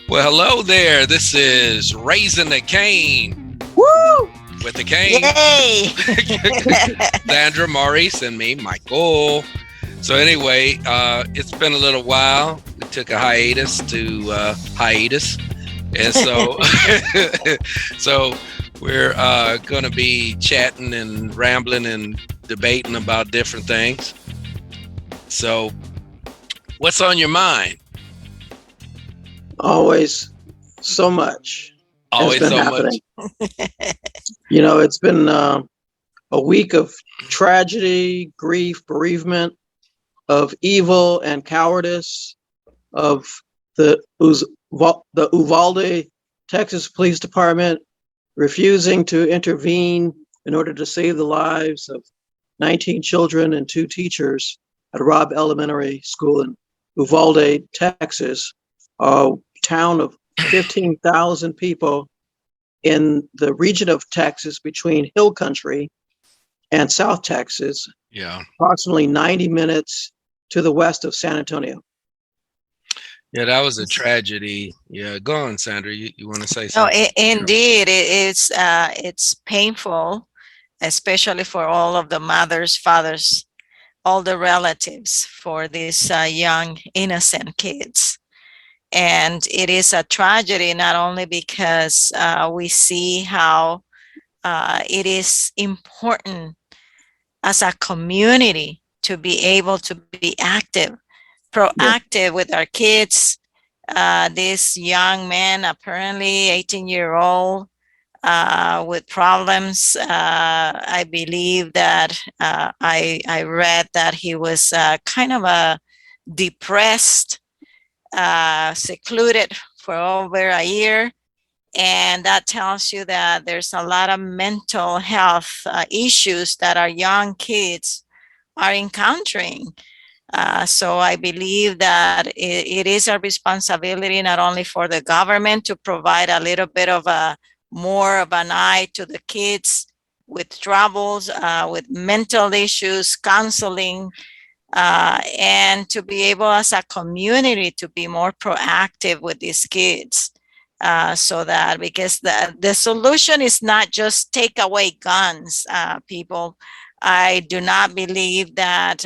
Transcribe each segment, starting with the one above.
Well, hello there. This is Raising the Cane Woo! with the Cane. Yay! Sandra, Maurice, and me, Michael. So anyway, it's been a little while. We took a hiatus to hiatus, and so so we're going to be chatting and rambling and debating about different things. So, what's on your mind? Always so much has Always been so much. happening. It's been a week of tragedy, grief, bereavement, of evil and cowardice, of the the Uvalde, Texas Police Department refusing to intervene in order to save the lives of 19 children and 2 teachers at Robb Elementary School in Uvalde, Texas, a town of 15,000 people in the region of Texas between Hill Country and South Texas, Yeah. approximately 90 minutes to the west of San Antonio. Yeah, that was a tragedy. Yeah, go on, Sandra. You want to say No, something? indeed, it's painful, especially for all of the mothers, fathers, all the relatives for these young innocent kids. And it is a tragedy not only because we see how it is important as a community to be able to be active, Yeah. proactive with our kids. This young man, apparently 18-year-old, with problems. I believe that I read that he was kind of a depressed, secluded for over a year. And that tells you that there's a lot of mental health issues that our young kids are encountering. So I believe that it is a responsibility not only for the government to provide a little bit of a more of an eye to the kids with troubles, with mental issues, counseling, and to be able as a community to be more proactive with these kids. So that because the solution is not just take away guns, people. I do not believe that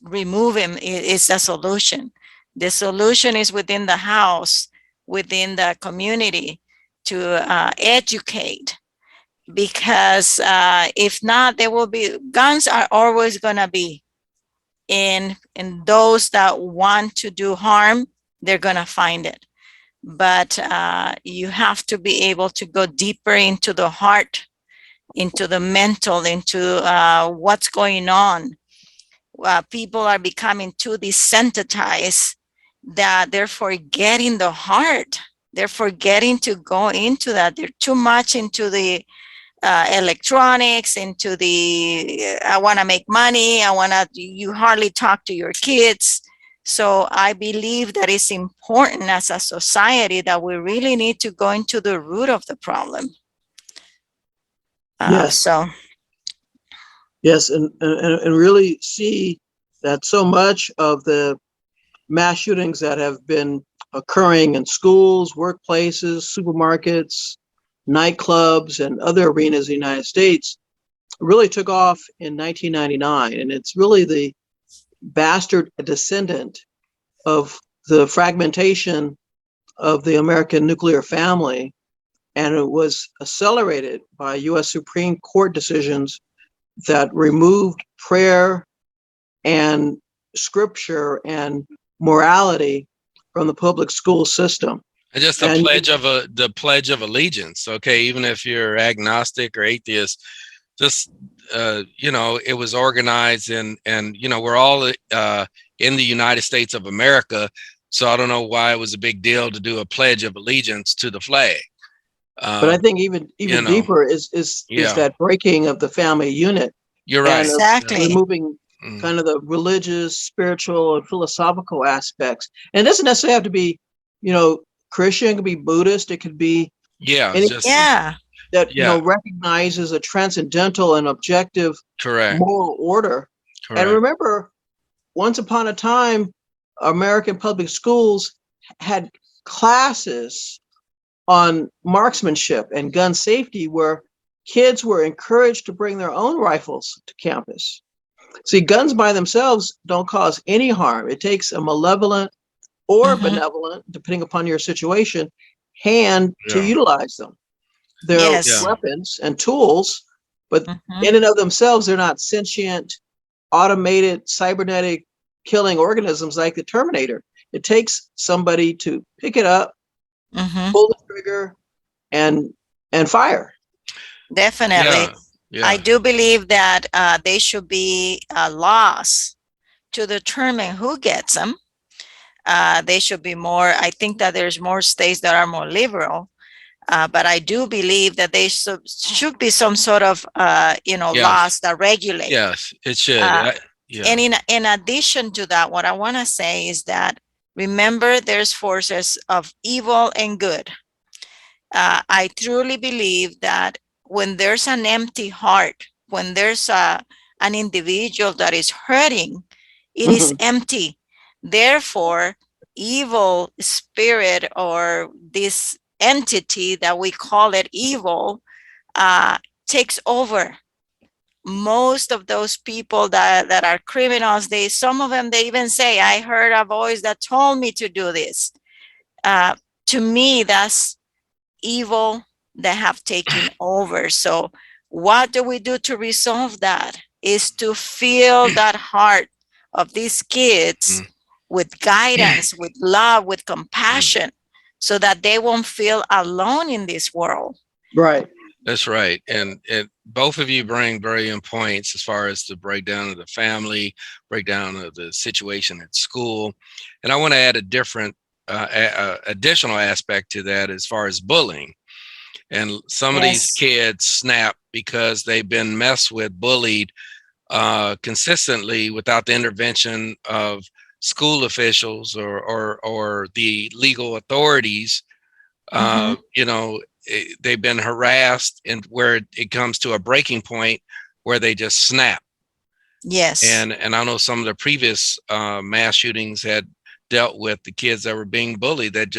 remove him is the solution. The solution is within the house, within the community, to educate, because if not, there will be guns are always going to be in those that want to do harm. They're going to find it, but you have to be able to go deeper into the heart, into the mental, into what's going on. People are becoming too desensitized that they're forgetting the heart. They're forgetting to go into that. They're too much into the electronics, into the I want to make money. You hardly talk to your kids. So I believe that it's important as a society that we really need to go into the root of the problem. Yes, So yes, and really see that so much of the mass shootings that have been occurring in schools, workplaces, supermarkets, nightclubs, and other arenas in the United States really took off in 1999. And it's really the bastard descendant of the fragmentation of the American nuclear family. And it was accelerated by US Supreme Court decisions that removed prayer and scripture and morality from the public school system. And just And the pledge of allegiance. Okay, even if you're agnostic or atheist, just it was organized and we're all in the United States of America. So I don't know why it was a big deal to do a pledge of allegiance to the flag. but I Um, think even you know, deeper is yeah, that breaking of the family unit you're and right. of Yeah. exactly. removing Mm. kind of the religious, spiritual, and philosophical aspects. And it doesn't necessarily have to be, Christian. It could be Buddhist. It could be Yeah, it's just anything Yeah. that yeah, recognizes a transcendental and objective correct, moral order. And correct. remember, once upon a time, American public schools had classes on marksmanship and gun safety where kids were encouraged to bring their own rifles to campus. See, guns by themselves don't cause any harm. It takes a malevolent or benevolent, depending upon your situation, hand to utilize them. They're Yes. weapons and tools, but Mhm. in and of themselves, they're not sentient, automated, cybernetic killing organisms like the Terminator. It takes somebody to pick it up, Mhm. pull the trigger, and fire. Definitely. Yeah. I do believe that they should be laws to determine who gets them. They should be more, I think that there's more states that are more liberal, but I do believe that they should be some sort of, laws that regulate. Yes, it should. And in addition to that, what I want to say is that remember, there's forces of evil and good. I truly believe that when there's an empty heart, when there's an individual that is hurting, it is empty. Therefore, evil spirit or this entity that we call it evil takes over. Most of those people that are criminals, some of them, they even say, I heard a voice that told me to do this. To me, that's evil that have taken over. So what do we do to resolve that? Is to fill that heart of these kids with guidance, with love, with compassion, so that they won't feel alone in this world. Right. That's right. And both of you bring brilliant points as far as the breakdown of the family, breakdown of the situation at school. And I want to add a different additional aspect to that as far as bullying. And some of these kids snap because they've been messed with, bullied consistently without the intervention of school officials or the legal authorities. They've been harassed, and where it comes to a breaking point where they just snap. Yes. And I know some of the previous mass shootings had dealt with the kids that were being bullied that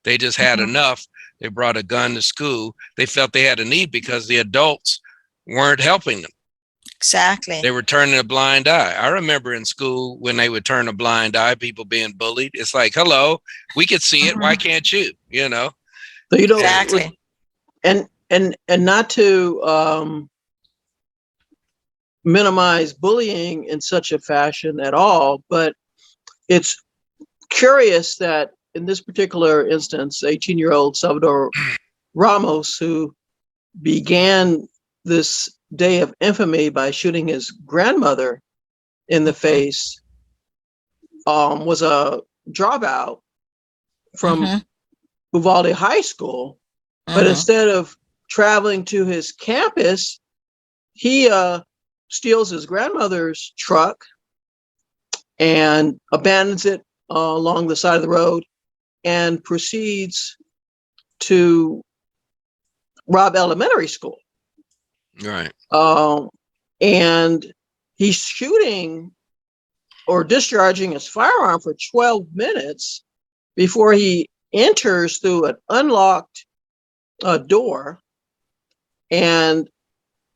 they just had enough. They brought a gun to school. They felt they had a need because the adults weren't helping them. Exactly. They were turning a blind eye. I remember in school when they would turn a blind eye, people being bullied. It's like, hello, we could see it. Why can't you? So, exactly. And not to minimize bullying in such a fashion at all, but it's curious that in this particular instance, 18-year-old Salvador Ramos, who began this day of infamy by shooting his grandmother in the face, was a dropout from Uvalde High School. But instead of traveling to his campus, he steals his grandmother's truck and abandons it along the side of the road and proceeds to rob elementary school. Right. And he's shooting or discharging his firearm for 12 minutes before he enters through an unlocked door. And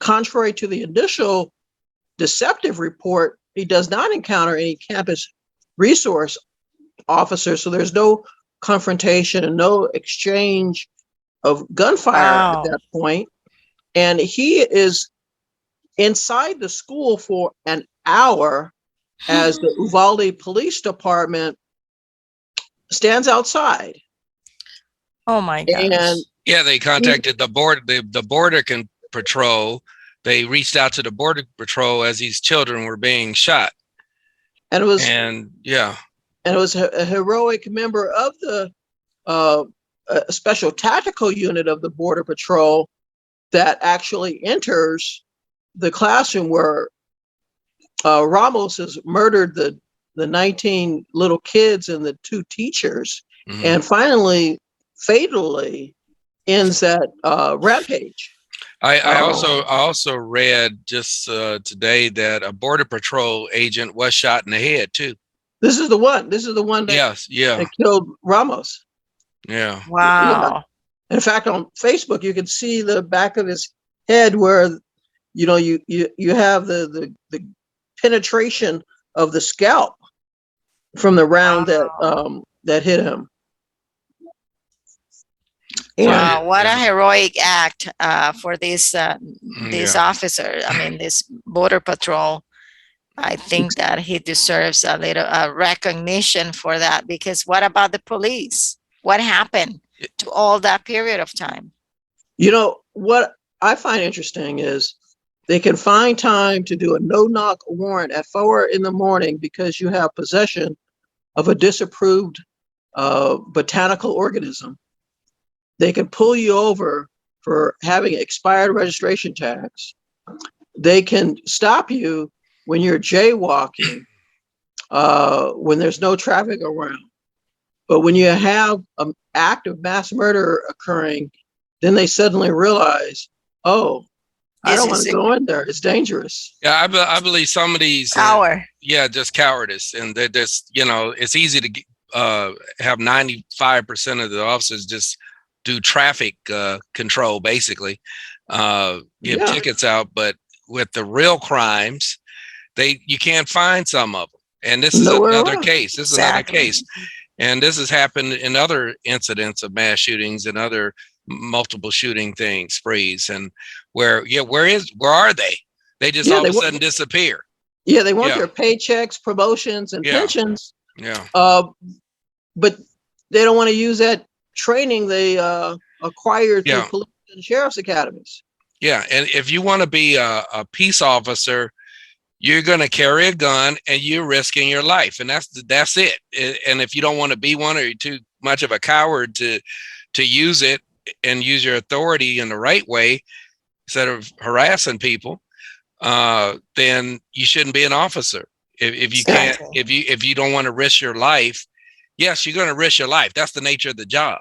contrary to the initial deceptive report, he does not encounter any campus resource officers. So there's no confrontation and no exchange of gunfire at that point. And he is inside the school for an hour as the Uvalde Police Department stands outside. Oh my gosh. And yeah, they contacted the border patrol. They reached out to the border patrol as these children were being shot. And it was a heroic member of the special tactical unit of the border patrol that actually enters the classroom where Ramos has murdered the 19 little kids and the 2 teachers, and finally fatally ends that rampage. I also read just today that a border patrol agent was shot in the head too. This is the one. This is the one that, Yes, yeah, that killed Ramos. yeah, Yeah. Wow. In fact, on Facebook, you can see the back of his head where, you have the penetration of the scalp from the round Wow. that hit him. So Yeah. Wow, what a yeah, heroic act for this this yeah. officer. I mean, this border patrol. I think that he deserves a little recognition for that, because what about the police? What happened to all that period of time? What I find interesting is they can find time to do a no-knock warrant at 4 in the morning because you have possession of a disapproved botanical organism. They can pull you over for having expired registration tags. They can stop you when you're jaywalking, when there's no traffic around. But when you have an act of mass murder occurring, then they suddenly realize, oh, I This don't want is to a go in there. It's dangerous. Yeah, I believe some of these, power. yeah, just cowardice, and they're just, it's easy to have 95% of the officers just do traffic control, basically, give Yeah. tickets out, but with the real crimes, you can't find some of them, and this is Nowhere another around. case. This is another Exactly. case, and this has happened in other incidents of mass shootings and other multiple shooting things, sprees, and where are they? They just Yeah, all they of a want. sudden disappear. Yeah, they want Yeah, their paychecks, promotions, and yeah, pensions. yeah, But they don't want to use that training they acquired through yeah, police and sheriff's academies. yeah. And if you want to be a peace officer, you're going to carry a gun and you're risking your life, and that's it. And if you don't want to be one, or you're too much of a coward to use it and use your authority in the right way instead of harassing people, then you shouldn't be an officer. If you can't, Exactly. if you don't want to risk your life, yes, you're going to risk your life. That's the nature of the job.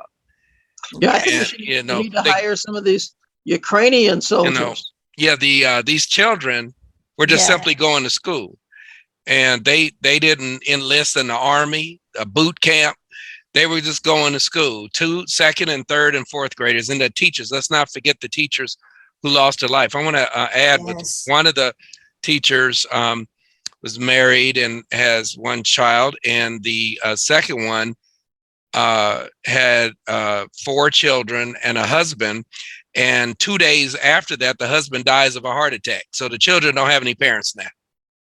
Yeah, I think And we need to hire some of these Ukrainian you know, soldiers. yeah, these children were just Yeah. simply going to school, and they didn't enlist in the army, a boot camp. They were just going to school. Second and third and fourth graders, and the teachers. Let's not forget the teachers who lost their life. I want to add with Yes. one of the teachers was married and has one child, and the second one had 4 children and a husband. And 2 days after that, the husband dies of a heart attack. So the children don't have any parents now.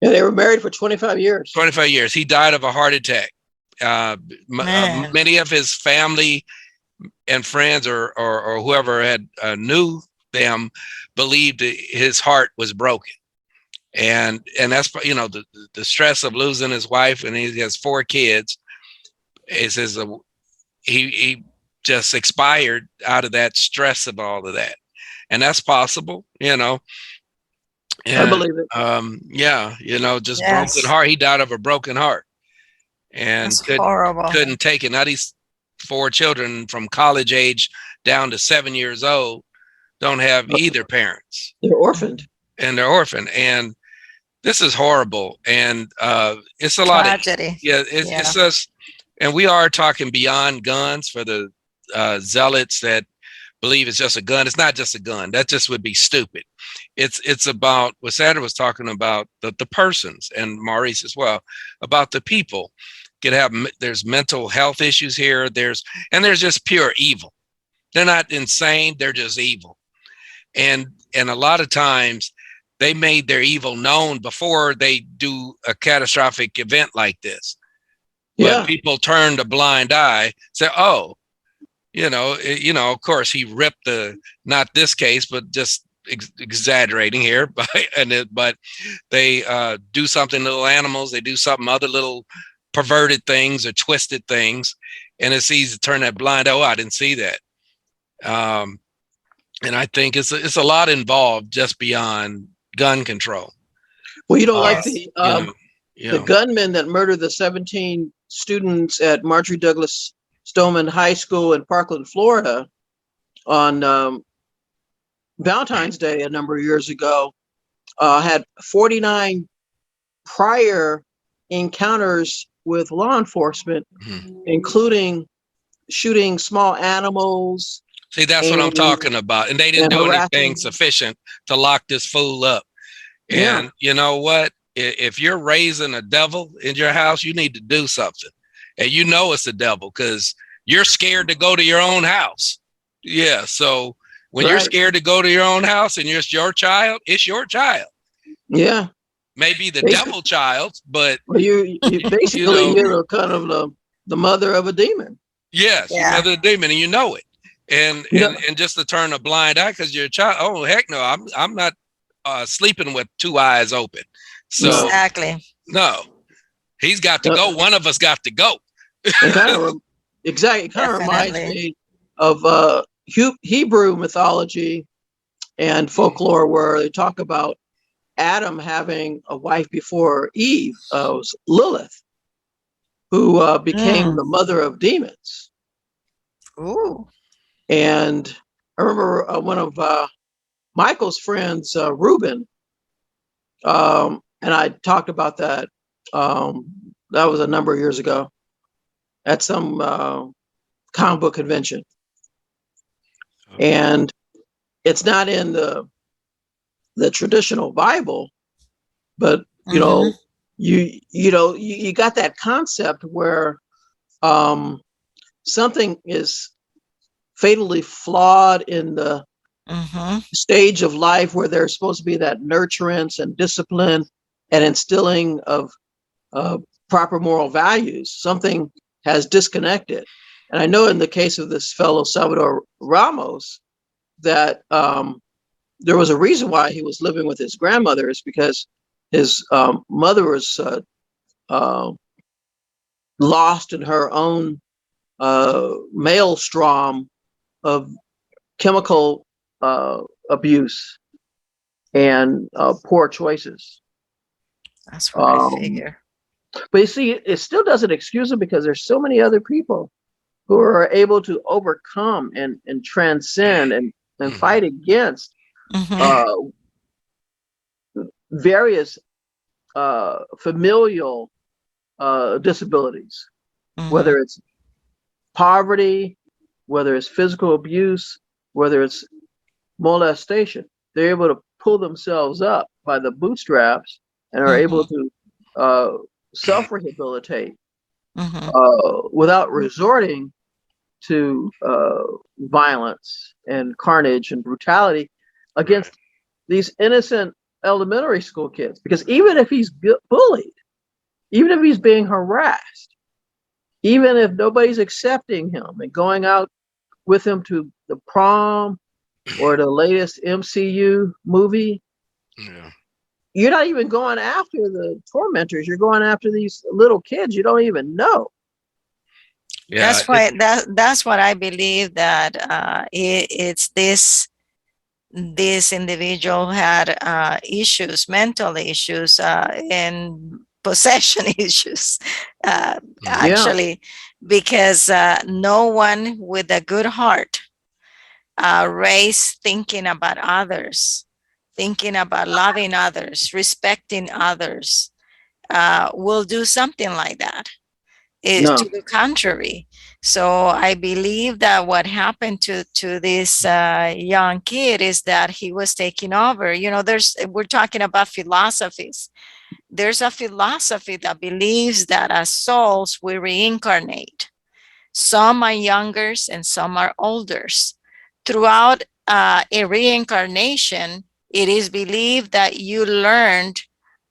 Yeah, they were married for 25 years. 25 years. He died of a heart attack. Man. Many of his family and friends or whoever had knew them believed his heart was broken. And that's, the stress of losing his wife, and he has 4 kids. It says he just expired out of that stress of all of that, and that's possible, And, I believe it. yeah, just Yes. broken heart. He died of a broken heart, and That's horrible. couldn't take it. Now these 4 children from college age down to 7 years old don't have either parents, They're orphaned. and they're orphaned, and this is horrible. And it's a lot of, Tragedy. yeah, it's just, and we are talking beyond guns for the zealots that believe it's just a gun. It's not just a gun. That just would be stupid. It's about what Sandra was talking about, the persons, and Maurice as well, about the people. There's mental health issues here. There's just pure evil. They're not insane. They're just evil. And a lot of times they made their evil known before they do a catastrophic event like this. Yeah. But people turned a blind eye, say, oh, of course he ripped not this case, but just exaggerating here, but they do something to little animals, they do something other little perverted things or twisted things, and it's easy to turn that blind eye. Oh, I didn't see that. And I think it's a lot involved just beyond gun control. Well, like Yes. the gunman that murdered the 17 students at Marjorie Douglas Stoneman High School in Parkland, Florida, on Valentine's Day a number of years ago, had 49 prior encounters with law enforcement, Mhm. including shooting small animals See, that's what I'm and talking about. And they didn't do anything harassing. sufficient to lock this fool up. Yeah, And you know what? If you're raising a devil in your house, you need to do something. And you know it's the devil because you're scared to go to your own house. Yeah. So when you're right. scared to go to your own house and it's your child, it's your child. Yeah. Maybe the Basically, devil child, but well, you you basically know, you're kind of the mother of a demon. yes, you Yeah. mother the demon and you know it. And You know, and just to turn a blind eye because you're a child. Oh heck no, I'm not sleeping with two eyes open. no, So Exactly. no, he's got to no. go. One of us got to go. And exactly, it kind of reminds Definitely. me of Hebrew mythology and folklore where they talk about Adam having a wife before Eve, was Lilith, who became Mm. the mother of demons. Ooh. And I remember one of Michael's friends, Reuben, and I talked about that. That was a number of years ago at some comic book convention. And it's not in the traditional Bible, but you Mm-hmm. know, you got that concept where um, something is fatally flawed in the Mm-hmm. stage of life where there's supposed to be that nurturance and discipline and instilling of uh, proper moral values. Something has disconnected. And I know in the case of this fellow Salvador Ramos that there was a reason why he was living with his grandmother is because his mother was uh, lost in her own maelstrom of chemical abuse and poor choices. That's what I Um, figure. but you see, it still doesn't excuse him because there's so many other people who are able to overcome and transcend and Mhm. fight against Mm-hmm. uh, various familial disabilities, Mm-hmm. whether it's poverty, whether it's physical abuse, whether it's molestation. They're able to pull themselves up by the bootstraps and are able Mm-hmm. to self rehabilitate Mm-hmm. without resorting to violence and carnage and brutality Right. against these innocent elementary school kids. Because even if he's bullied, even if he's being harassed, even if nobody's accepting him and going out with him to the prom or the latest MCU movie, Yeah. you're not even going after the tormentors. You're going after these little kids you don't even know. Yeah. That's what I believe that it's this individual had issues, mental issues, and possession issues, uh, Mhm. Yeah, actually, because no one with a good heart raised thinking about others, thinking about loving others, respecting others, will do something like that. Is no. to the contrary. So I believe that what happened to this young kid is that he was taking over. You know, we're talking about philosophies. There's a philosophy that believes that as souls we reincarnate. Some are younger and some are older. Throughout a reincarnation, it is believed that you learned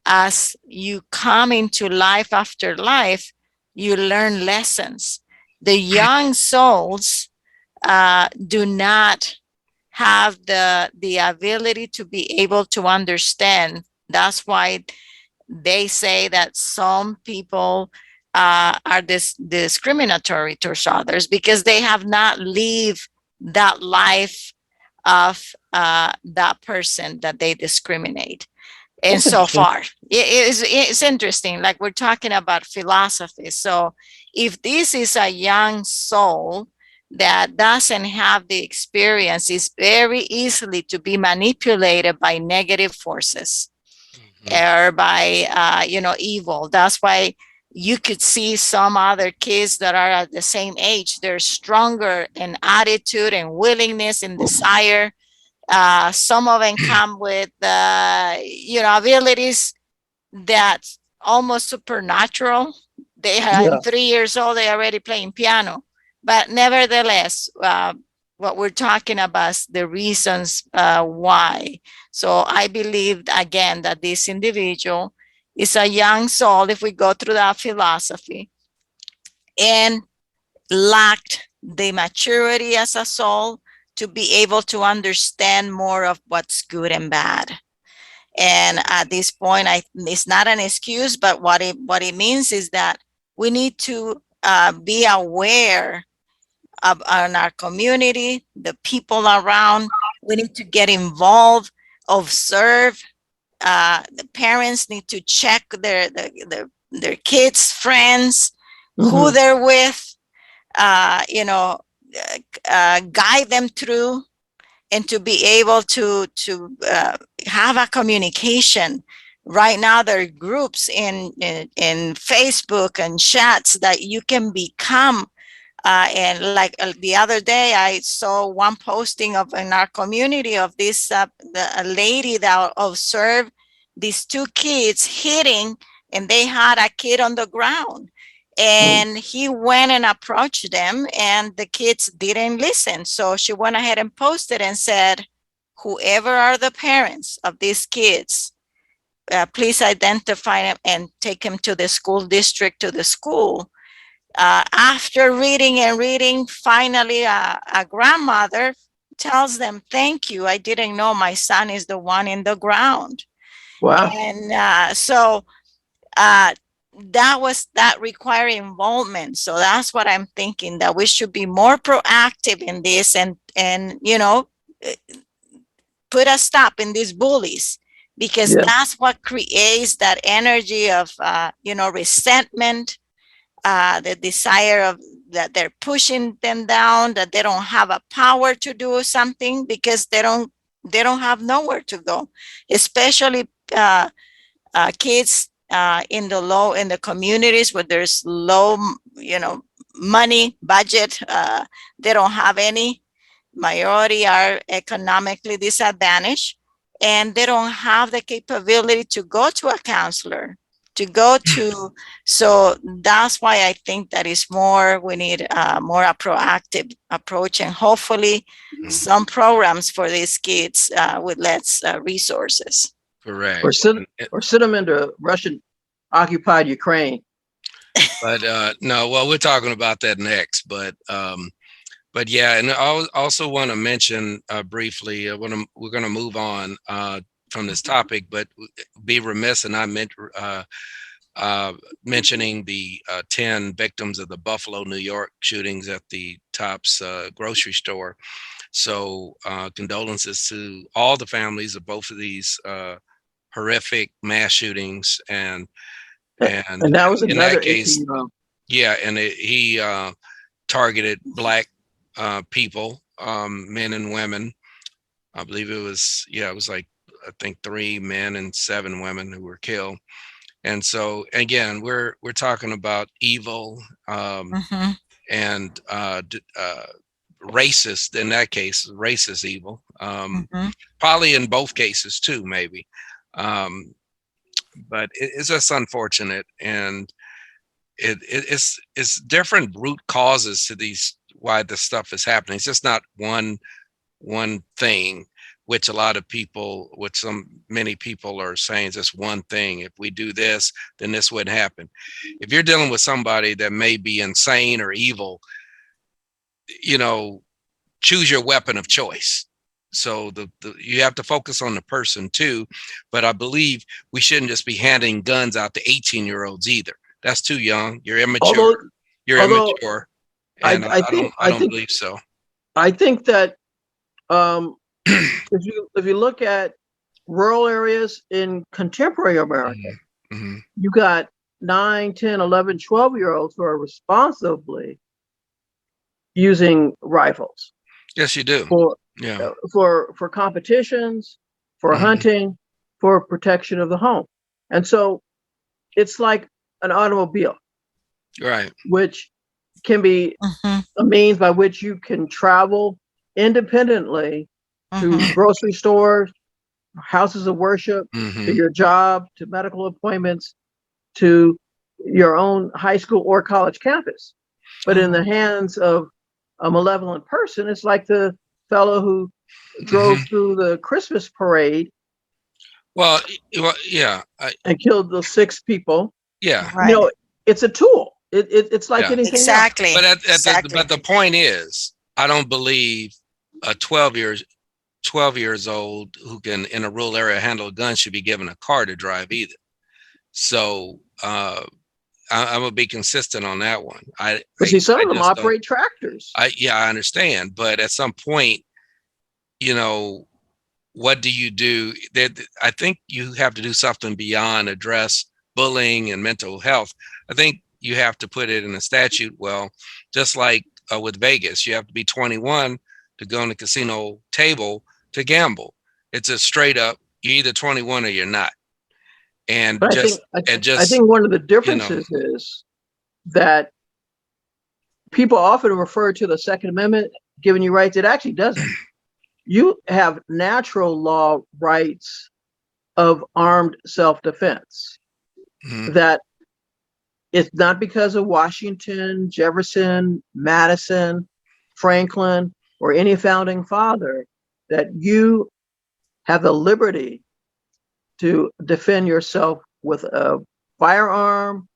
as you come into life after life, you learn lessons. The young souls do not have the ability to be able to understand. That's why they say that some people are discriminatory towards others because they have not lived that life of that person that they discriminate. And That's so interesting. far it's interesting, like we're talking about philosophy. So if this is a young soul that doesn't have the experience, is very easily to be manipulated by negative forces Mhm. or by evil. That's why you could see some other kids that are at the same age. They're stronger in attitude and willingness and desire. Some of them come with, abilities that's almost supernatural. They are Yeah. 3 years old, they're already playing piano. But nevertheless, what we're talking about is the reasons why. So I believe, again, that this individual is a young soul, if we go through that philosophy, and lacked the maturity as a soul to be able to understand more of what's good and bad. And at this point, it's not an excuse, but what it means is that we need to be aware of in our community, the people around. We need to get involved, observe. The parents need to check their kids' friends, who Mhm. they're with, guide them through, and to be able to have a communication. Right now, there are groups in Facebook and chats that you can become. And like the other day, I saw one posting of in our community of this a lady that observed these two kids hitting, and they had a kid on the ground. And he went and approached them, and the kids didn't listen. So she went ahead and posted and said, whoever are the parents of these kids, please identify them and take them to the school district, to the school. After reading and reading, finally, a grandmother tells them, thank you. I didn't know my son is the one in the ground. Wow. And so that require involvement. So that's what I'm thinking, that we should be more proactive in this, and put a stop in these bullies, because Yeah. that's what creates that energy of resentment, the desire of that they're pushing them down, that they don't have a power to do something because they don't have nowhere to go, especially kids in the communities where there's low money budget. They don't have any. Majority are economically disadvantaged, and they don't have the capability to go to a counselor, to go to. So that's why I think that is more, we need more a proactive approach, and hopefully some programs for these kids with less resources. Correct. Or send them into Russian occupied Ukraine. But no, well, we're talking about that next. But yeah, and I also want to mention briefly. We're going to move on from this topic, but be remiss and I meant mentioning the 10 victims of the Buffalo, New York shootings at the Tops grocery store. So condolences to all the families of both of these horrific mass shootings, and that was in another that case, 18-year-old. yeah, and he targeted Black people, men and women. I believe it was like, I think 3 men and 7 women who were killed. And so again, we're talking about evil and racist. In that case, racist evil. Probably in both cases too, maybe. But it's just unfortunate, and it's different root causes to these, why this stuff is happening. It's just not one thing, which many people are saying is just one thing. If we do this, then this wouldn't happen. If you're dealing with somebody that may be insane or evil, choose your weapon of choice. So you have to focus on the person too. But I believe we shouldn't just be handing guns out to 18-year-olds either. That's too young. You're immature. Immature. And I don't believe so. I think that if you look at rural areas in contemporary America, you got 9, 10, 11, 12-year-olds who are responsibly using rifles. Yes, you do. For competitions, for hunting, for protection of the home. And so it's like an automobile. Right. which can be Mhm, a means by which you can travel independently to mhm, grocery stores, houses of worship, to Hmm. your job, to medical appointments, to your own high school or college campus. But in the mhm. hands of a malevolent person, it's like the fellow who Hmm. drove through the Christmas parade Well, yeah, and killed the 6 people. yeah, You Right. know, it's a tool. It's like yeah. anything else. But Exactly. Exactly. but the point is, I don't believe a 12 years old who can in a rural area handle a gun should be given a car to drive either. So I'm gonna be consistent on that one. But see, some I of them just don't. operate tractors. Yeah, I understand, but at some point, you know, what do you do? That I think you have to do something beyond address bullying and mental health. I think you have to put it in a statute. Well, just like with Vegas, you have to be 21 to go on the casino table to gamble. It's a straight up, you're either 21 or you're not. And But just and I just think one of the you know, differences is that people often refer to the Second Amendment giving you rights. It actually doesn't. You have natural law rights of armed self-defense. mhm, That it's not because of Washington, Jefferson, Madison, Franklin, or any founding father that you have the liberty to defend yourself with a firearm,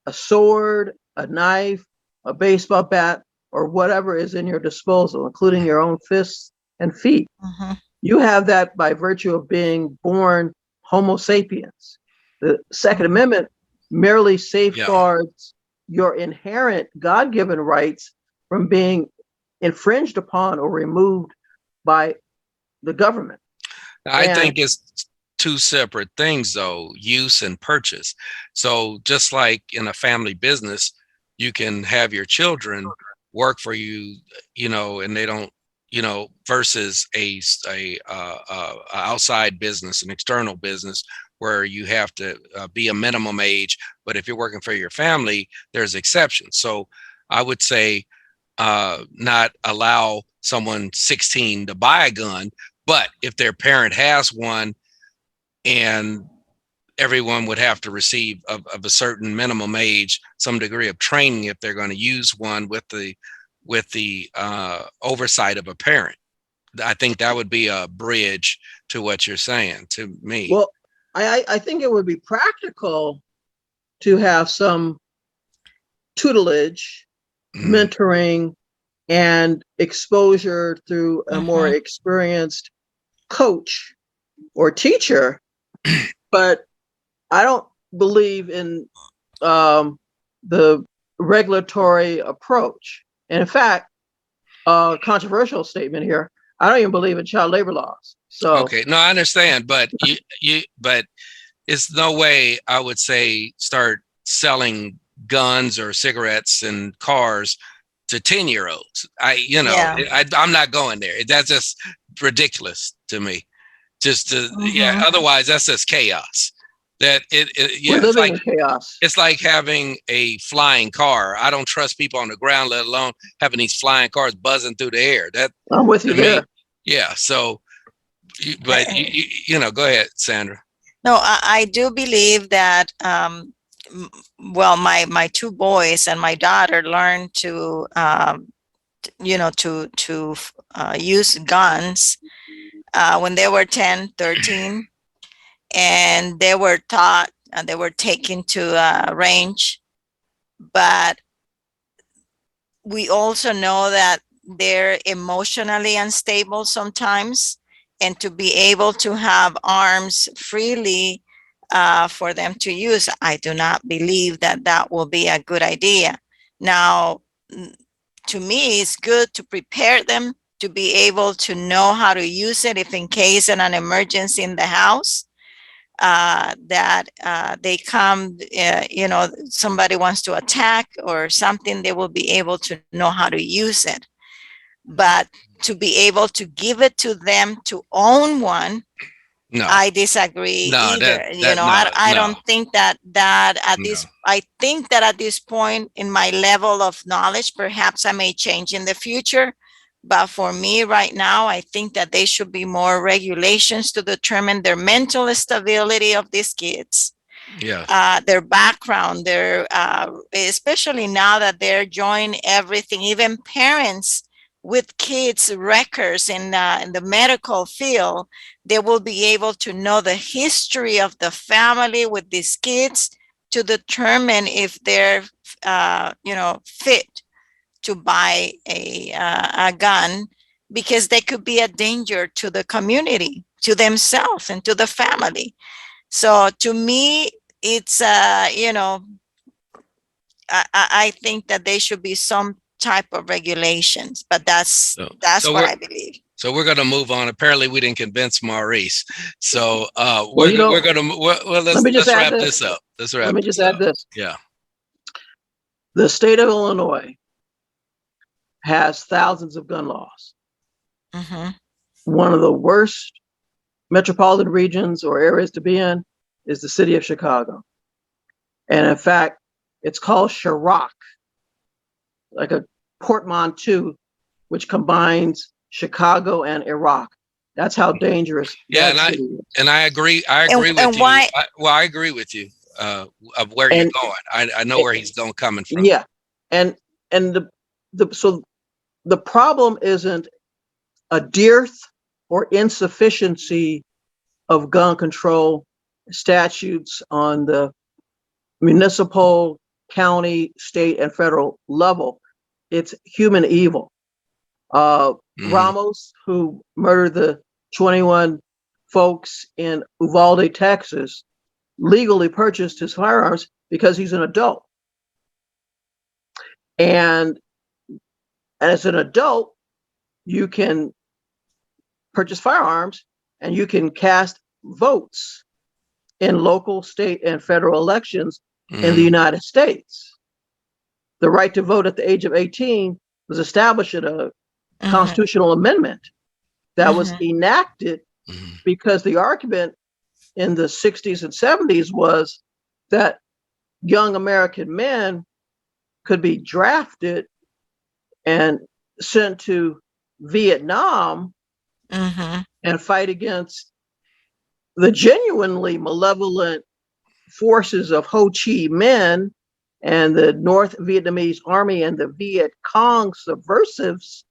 a sword, a knife, a baseball bat, or whatever is in your disposal, including your own fists and feet. Mhm, You have that by virtue of being born Homo sapiens. The Second mhm. Amendment merely yeah. safeguards your inherent God given rights from being infringed upon or removed by the government. I And think it's two separate things though, use and purchase. So just like in a family business, you can have your children work for you, and they don't, versus a outside business, an external business where you have to be a minimum age. But if you're working for your family, there's exceptions. So I would say not allow someone 16 to buy a gun, but if their parent has one, and everyone would have to receive of a certain minimum age some degree of training if they're going to use one with the oversight of a parent. I think that would be a bridge to what you're saying to me. well, I think it would be practical to have some tutelage, Mhm. mentoring, and exposure through a more Mhm. experienced coach or teacher. But I don't believe in the regulatory approach. And in fact, controversial statement here, I don't even believe in child labor laws. So, Okay, no, I understand, but but it's no way I would say start selling guns or cigarettes and cars to 10-year-olds. Yeah. I'm not going there. That's just ridiculous to me. Just to, yeah, Mhm. otherwise that's just chaos. That we're yeah, living in chaos. it's like having a flying car. I don't trust people on the ground, let alone having these flying cars buzzing through the air. That I'm with you to me, there. yeah. So, but Uh, go ahead, Sandra. No, I do believe that, well, my two boys and my daughter learned to, use guns when they were 10, 13, and they were taught and they were taken to a range. But we also know that they're emotionally unstable sometimes, and to be able to have arms freely for them to use, I do not believe that that will be a good idea. Now, to me, it's good to prepare them to be able to know how to use it if in case in an emergency in the house, that they come, somebody wants to attack or something, they will be able to know how to use it. But to be able to give it to them to own one, No, I disagree no, either. no, I no, don't think that no. I think that at this point in my level of knowledge, perhaps I may change in the future. But for me right now, I think that there should be more regulations to determine their mental stability of these kids, Yeah. their background, especially now that they're joining everything, even parents with kids records in the medical field, they will be able to know the history of the family with these kids to determine if they're, fit to buy a gun, because they could be a danger to the community, to themselves, and to the family. So to me, it's I think that there should be some type of regulations, but that's So, that's so what we're I believe. so we're gonna move on. Apparently, we didn't convince Maurice. So, Well, you we're know, gonna well, let me just let's add wrap this. this up. Let's Let wrap me this just add up. this. Yeah. The state of Illinois has thousands of gun laws. Hmm. One of the worst metropolitan regions or areas to be in is the city of Chicago. And in fact, it's called Chirac, like a portmanteau, which combines Chicago and Iraq. That's how dangerous Yeah, that city is. and I agree. I agree with And you. why? I agree with you. Of where And you're going. I know where he's coming from. yeah, and so the problem isn't a dearth or insufficiency of gun control statutes on the municipal, county, state, and federal level. It's human evil. Mhm. Ramos, who murdered the 21 folks in Uvalde, Texas, legally purchased his firearms because he's an adult. And as an adult, you can purchase firearms and you can cast votes in local, state, and federal elections in the Mhm. United States. The right to vote at the age of 18 was established in a Mhm, constitutional amendment that was mhm, enacted Mhm. because the argument in the 60s and 70s was that young American men could be drafted and sent to Vietnam mhm, and fight against the genuinely malevolent forces of Ho Chi Minh and the North Vietnamese army and the Viet Cong subversives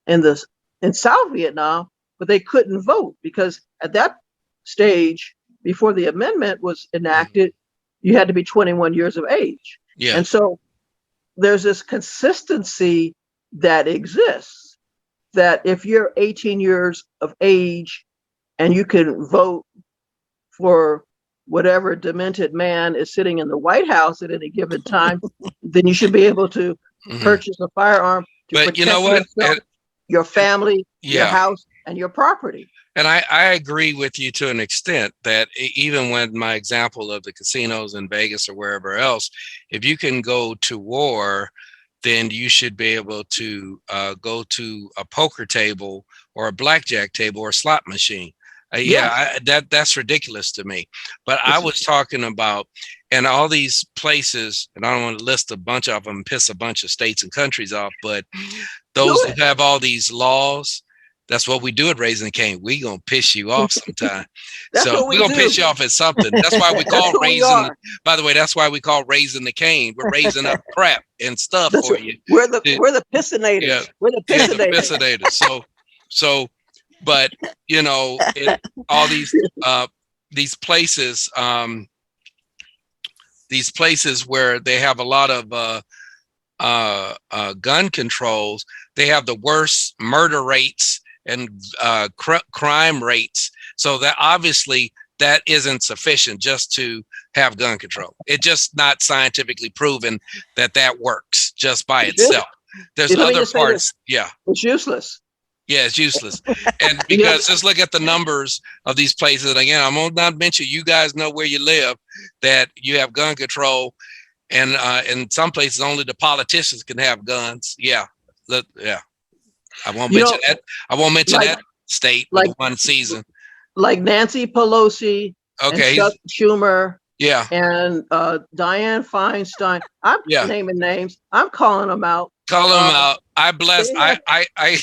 in South Vietnam, but they couldn't vote because at that stage, before the amendment was enacted, you had to be 21 years of age. Yeah. And so there's this consistency that exists that if you're 18 years of age and you can vote for whatever demented man is sitting in the White House at any given time, then you should be able to Mhm. purchase a firearm to But you know protect what? yourself, your family, your Yeah. house, and your property. And I agree with you to an extent that even when my example of the casinos in Vegas or wherever else, if you can go to war, then you should be able to go to a poker table or a blackjack table or a slot machine. Yes. That's ridiculous to me. But I It's, was talking about, and all these places, and I don't want to list a bunch of them, piss a bunch of states and countries off, but those do that it. have all these laws, that's what we do at Raising Cane. We gonna piss you off sometime. That's So what we're we gonna piss do. you off at something. That's why we That's call who we raising. are. By the way, that's why we call Raising the Cane. We're raising up crap and stuff That's for what, you. we're the to- we're the yeah, piscinators. We're the yeah, the piscinators. piscinators. So, but all these places, where they have a lot of gun controls, they have the worst murder rates and crime rates. So that obviously that isn't sufficient just to have gun control. It's just not scientifically proven that works just by itself. There's Let me other just say this. parts. Yeah. It's useless. Yeah, it's useless. And You know, because just look at the numbers of these places. And again, I'm gonna not mention, you guys know where you live, that you have gun control. And in some places, only the politicians can have guns. Yeah, yeah. I won't you mention know, that. I won't mention like that state with like the one season. like Nancy Pelosi and Okay. Chuck Schumer Yeah. and Dianne Feinstein. I'm Yeah. naming names. I'm calling them out. Call them out. I bless. They have, I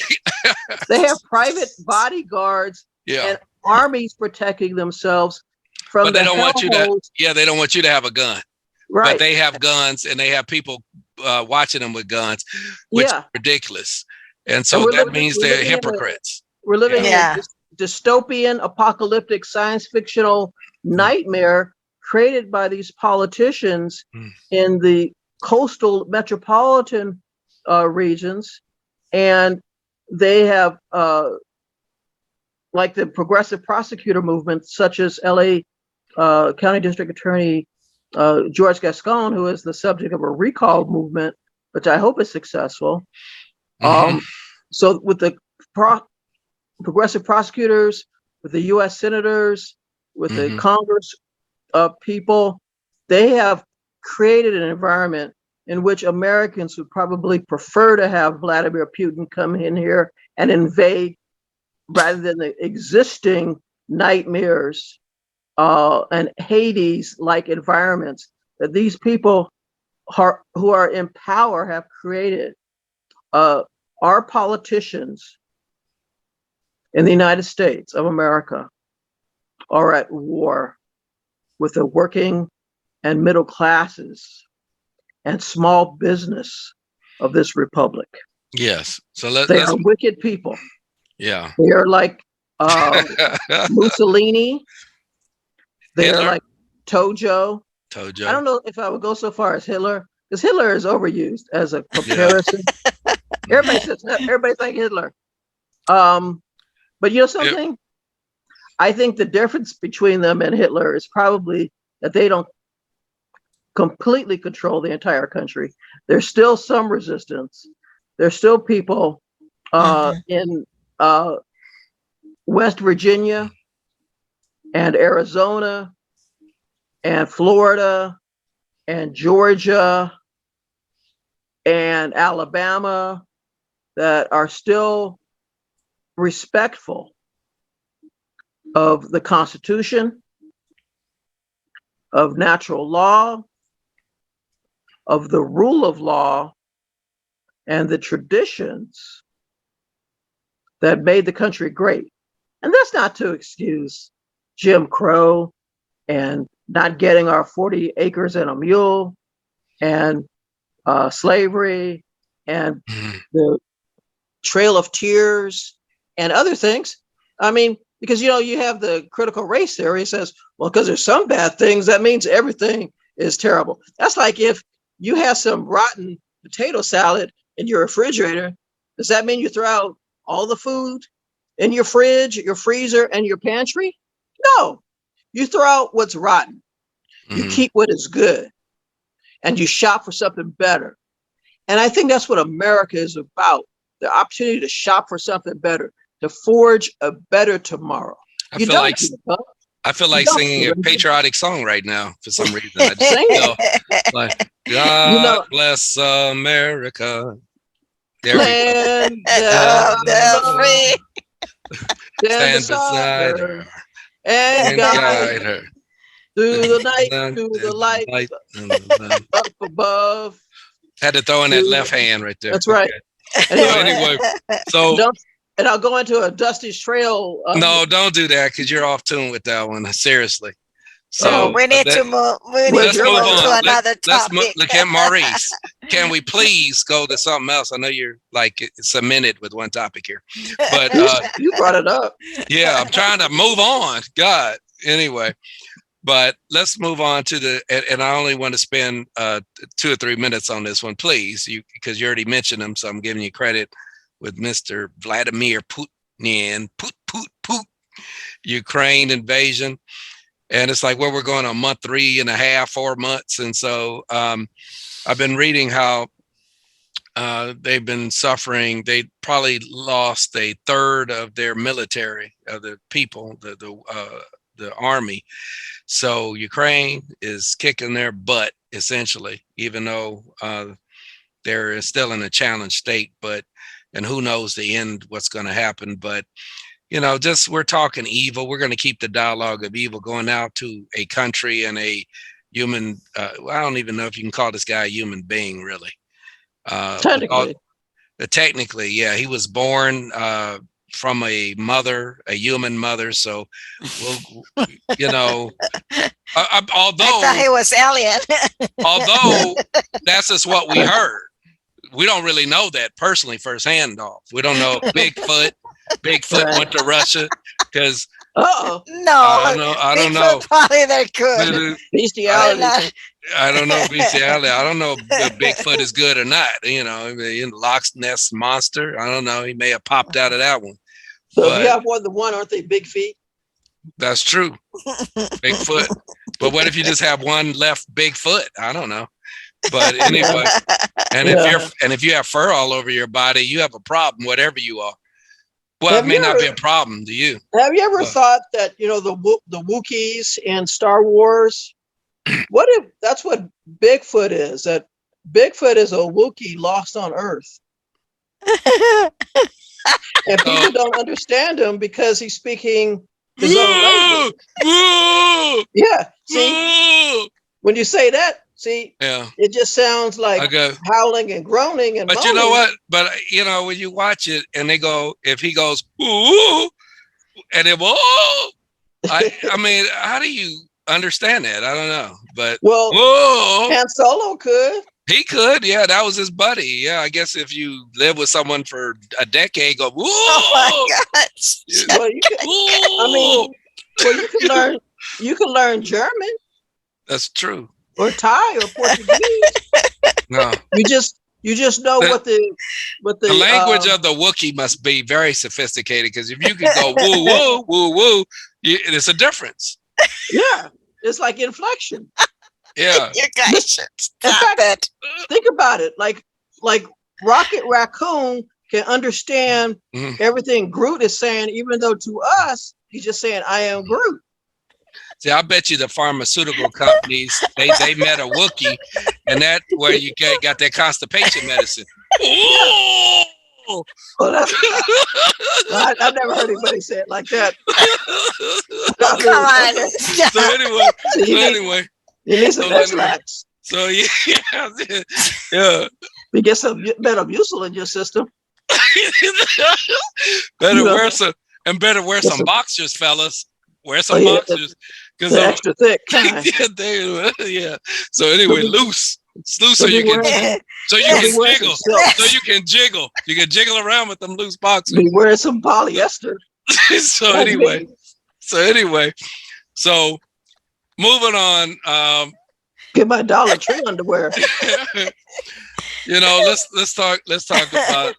they have private bodyguards yeah. and armies protecting themselves from But they the don't want you to. hellholes. Yeah, they don't want you to have a gun. But Right. they have guns, and they have people watching them with guns, which is Yeah. ridiculous. And And so that means they're hypocrites. We're living Yeah. in a dystopian, apocalyptic, science fictional nightmare created by these politicians Mm. in the coastal metropolitan regions. And they have, like the progressive prosecutor movement, such as LA County District Attorney George Gascon, who is the subject of a recall movement, which I hope is successful. Mhm. So with the progressive prosecutors, with the U.S. senators, with the Mhm. Congress people, they have created an environment in which Americans would probably prefer to have Vladimir Putin come in here and invade rather than the existing nightmares and Hades-like environments that these people who are in power have created. Our politicians in the United States of America are at war with the working and middle classes and small business of this republic. Yes. So They let's. are wicked people. Yeah. They are like Mussolini. They are Hitler. like Tojo. Tojo. I don't know if I would go so far as Hitler, because Hitler is overused as a comparison. Everybody's like Hitler. But you know something? I think the difference between them and Hitler is probably that they don't completely control the entire country. There's still some resistance. There's still people in West Virginia and Arizona and Florida and Georgia and Alabama that are still respectful of the Constitution, of natural law, of the rule of law, and the traditions that made the country great. And that's not to excuse Jim Crow and not getting our 40 acres and a mule and slavery and the Trail of Tears and other things. I mean, because, you know, you have the critical race theory says, well, because there's some bad things, that means everything is terrible. That's like if you have some rotten potato salad in your refrigerator, does that mean you throw out all the food in your fridge, your freezer, and your pantry? No, you throw out what's rotten. You keep what is good and you shop for something better. And I think that's what America is about. The opportunity to shop for something better, to forge a better tomorrow. I feel like singing a patriotic song right now for some reason. I just feel like God bless America. There Land we go. the free. Stand beside her and guide her through the night, through the light, up above. Had to throw in that left hand right there. That's right. Okay. Anyway, so and I'll go into a Dusty's Trail. No, don't do that because you're off tune with that one. Seriously. So we need to move. Let's move on to another topic. Look at Maurice. Can we please go to something else? I know you're like cemented with one topic here, but you brought it up. Yeah, I'm trying to move on. God. Anyway, but let's move on to and I only want to spend 2 or 3 minutes on this one, please, because you already mentioned him, so I'm giving you credit with Mr. Vladimir Putin, Ukraine invasion. And it's like, well, we're going on month 3.5, 4 months. And so I've been reading how they've been suffering. They probably lost a third of their military, of the people, the army. So Ukraine is kicking their butt, essentially, even though they're still in a challenged state. And who knows the end, what's going to happen. But just we're talking evil. We're going to keep the dialogue of evil going out to a country and a human. I don't even know if you can call this guy a human being, really. Technically. Technically, yeah, he was born from a human mother. So, we'll, although I thought he was alien. although that's just what we heard. We don't really know that personally firsthand off. We don't know if Bigfoot Right. went to Russia because Uh-oh. No, I don't know. Bigfoot probably they're good. Bestiality. I don't know bestiality. I don't know if Bigfoot is good or not. Loch Ness monster. I don't know. He may have popped out of that one. So if But you have more than one, aren't they big feet? that's true. Bigfoot. But what if you just have one left big foot? I don't know. But anyway, and if you have fur all over your body, you have a problem, whatever you are. Well, it may not be a problem to you. Have you ever thought that, the Wookiees in Star Wars, what if that's what Bigfoot is? That Bigfoot is a Wookiee lost on Earth. And people don't understand him because he's speaking his own language. Yeah. See, when you say that, it just sounds like howling and groaning and but moaning. you know what? But when you watch it and if he goes, ooh, and it whoa, I mean, how do you understand that? I don't know. But Han Solo could. He could, yeah. That was his buddy. Yeah, I guess if you live with someone for a decade, go, whoa! Oh my gosh! Well, you can learn German. That's true. Or Thai or Portuguese. No, you just know what the language of the Wookiee must be very sophisticated, because if you could go woo woo woo woo, it's a difference. Yeah, it's like inflection. Yeah, you guys should stop it. Think about it. Like Rocket Raccoon can understand everything Groot is saying, even though to us he's just saying, "I am Groot." See, I bet you the pharmaceutical companies they met a Wookiee, and that's where you got that constipation medicine. Well, I've never heard anybody say it like that. Come on. So anyway. You need some X-Lax. So yeah. You get some Metamucil in your system. better wear some boxers, fellas. Wear some boxers, because they're extra thick. Yeah. So anyway, loose, so you can jiggle. So you can jiggle. You can jiggle around with them loose boxers. Be wearing some polyester. So anyway, moving on. Get my Dollar Tree underwear. Let's talk about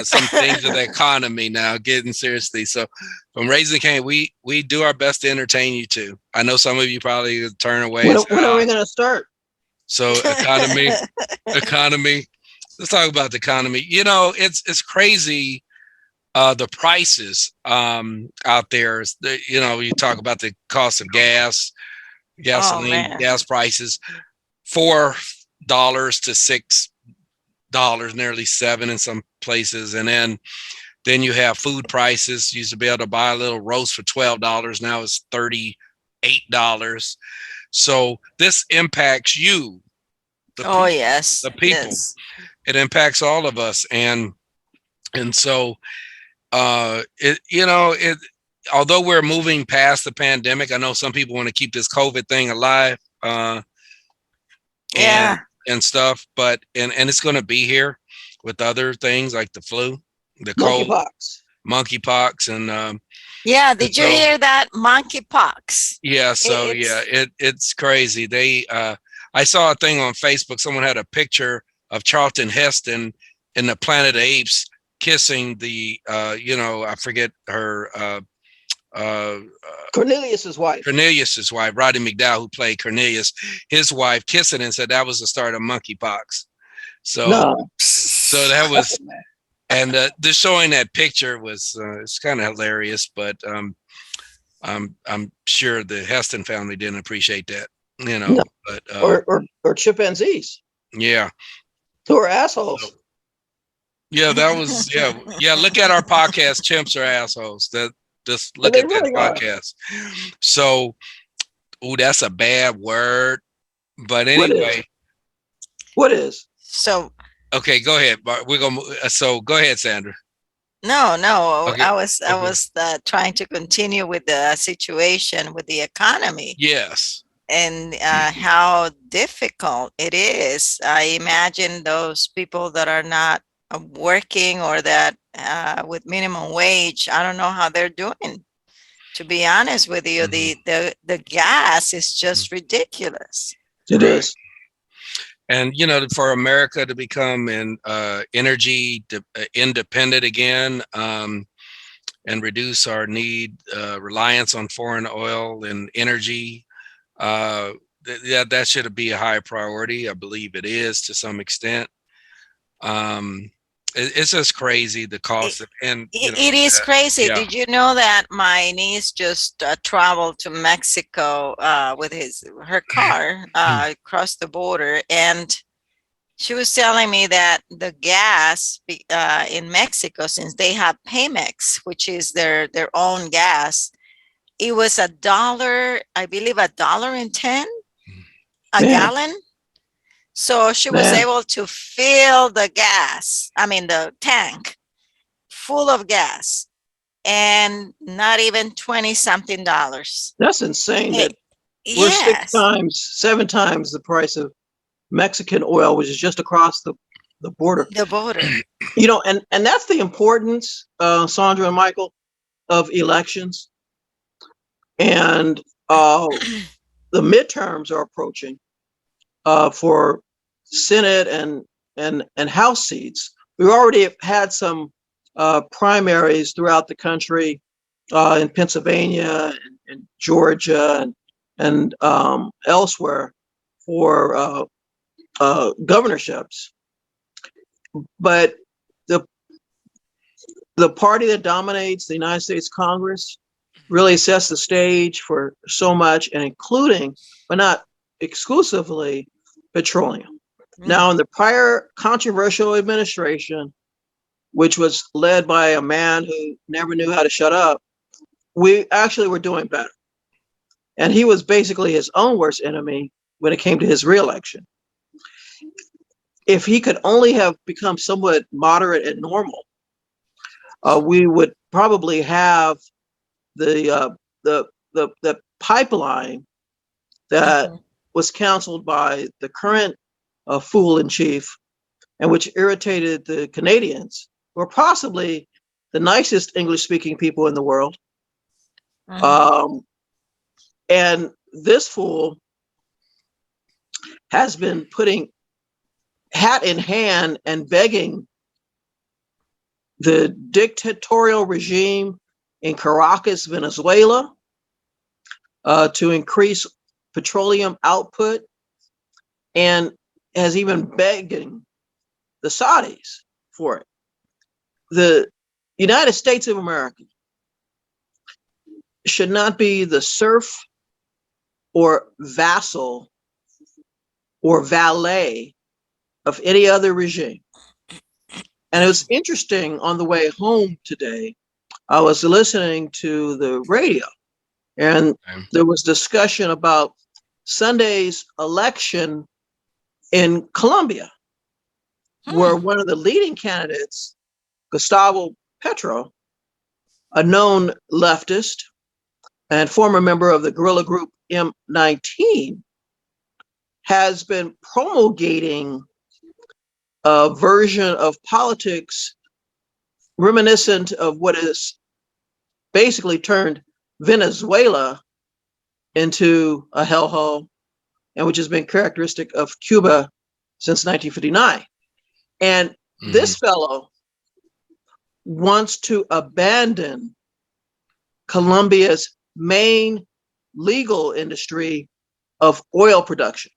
some things of the economy now, getting seriously. So from Raising Cane, we do our best to entertain you too. I know some of you probably turn away. When are we going to start? So economy. Let's talk about the economy. It's crazy. The prices out there. You talk about the cost of gasoline, gas prices, $4 to $6, nearly $7 in some places, and then you have food prices. You used to be able to buy a little roast for $12. Now it's $38. So this impacts you. The people. Yes. It impacts all of us, and so although we're moving past the pandemic, I know some people want to keep this COVID thing alive. And stuff, but and it's going to be here with other things like the flu, the cold, monkeypox, and did you hear that? Monkeypox. Yeah, so it's crazy. I saw a thing on Facebook. Someone had a picture of Charlton Heston in the Planet of Apes kissing the I forget her Cornelius's wife, Roddy McDowell, who played Cornelius, his wife, kissing and said that was the start of monkeypox. So that was, and just showing that picture was it's kind of hilarious, but I'm sure the Heston family didn't appreciate that, but or chimpanzees, yeah, who are assholes. Yeah, that was yeah. Look at our podcast, Chimps Are Assholes. That just But look they at that really are. podcast. So, oh, that's a bad word. But What is? anyway, What is? So okay, go ahead. We're gonna. So go ahead, Sandra. no, Okay. I was Okay. trying to continue with the situation with the economy Yes. and how difficult it is. I imagine those people that are not working or that with minimum wage. I don't know how they're doing. To be honest with you, Mhm. the gas is just ridiculous. It Right. is. And for America to become energy independent again, and reduce our reliance on foreign oil and energy, uh, yeah, that should be a high priority. I believe it is to some extent. Um, it's just crazy the It, cost of, and it is crazy. yeah. Did you know that my niece just traveled to Mexico with her car across the border, and she was telling me that the gas in Mexico, since they have Pemex, which is their own gas, it was $1, I believe $1.10 a Man, gallon. So she was man, able to fill the gas, I mean the tank full of gas, and not even 20 something dollars. that's insane It, that we're six yes, times, seven times the price of Mexican oil, which is just across the border. the border. And that's the importance, Sandra and Michael, of elections. And the midterms are approaching for Senate and House seats. We already have had some primaries throughout the country in Pennsylvania and Georgia and elsewhere for governorships. But the the party that dominates the United States Congress really sets the stage for so much, and including, but not exclusively, petroleum. Now, in the prior controversial administration, which was led by a man who never knew how to shut up, we actually were doing better. And he was basically his own worst enemy when it came to his reelection. If he could only have become somewhat moderate and normal, we would probably have the the pipeline that Mhm. was counseled by the current fool in chief, and which irritated the Canadians, who are possibly the nicest English speaking people in the world. Mhm. Um, and this fool has been putting hat in hand and begging the dictatorial regime in Caracas, Venezuela, to increase petroleum output, and has even begging the Saudis for it. The United States of America should not be the serf or vassal or valet of any other regime. And it was interesting on the way home today, I was listening to the radio, and there was discussion about Sunday's election in Colombia, where Hmm. one of the leading candidates, Gustavo Petro, a known leftist and former member of the guerrilla group M19, has been promulgating a version of politics reminiscent of what is basically turned Venezuela into a hellhole, and which has been characteristic of Cuba since 1959. And Mhm. this fellow wants to abandon Colombia's main legal industry of oil production.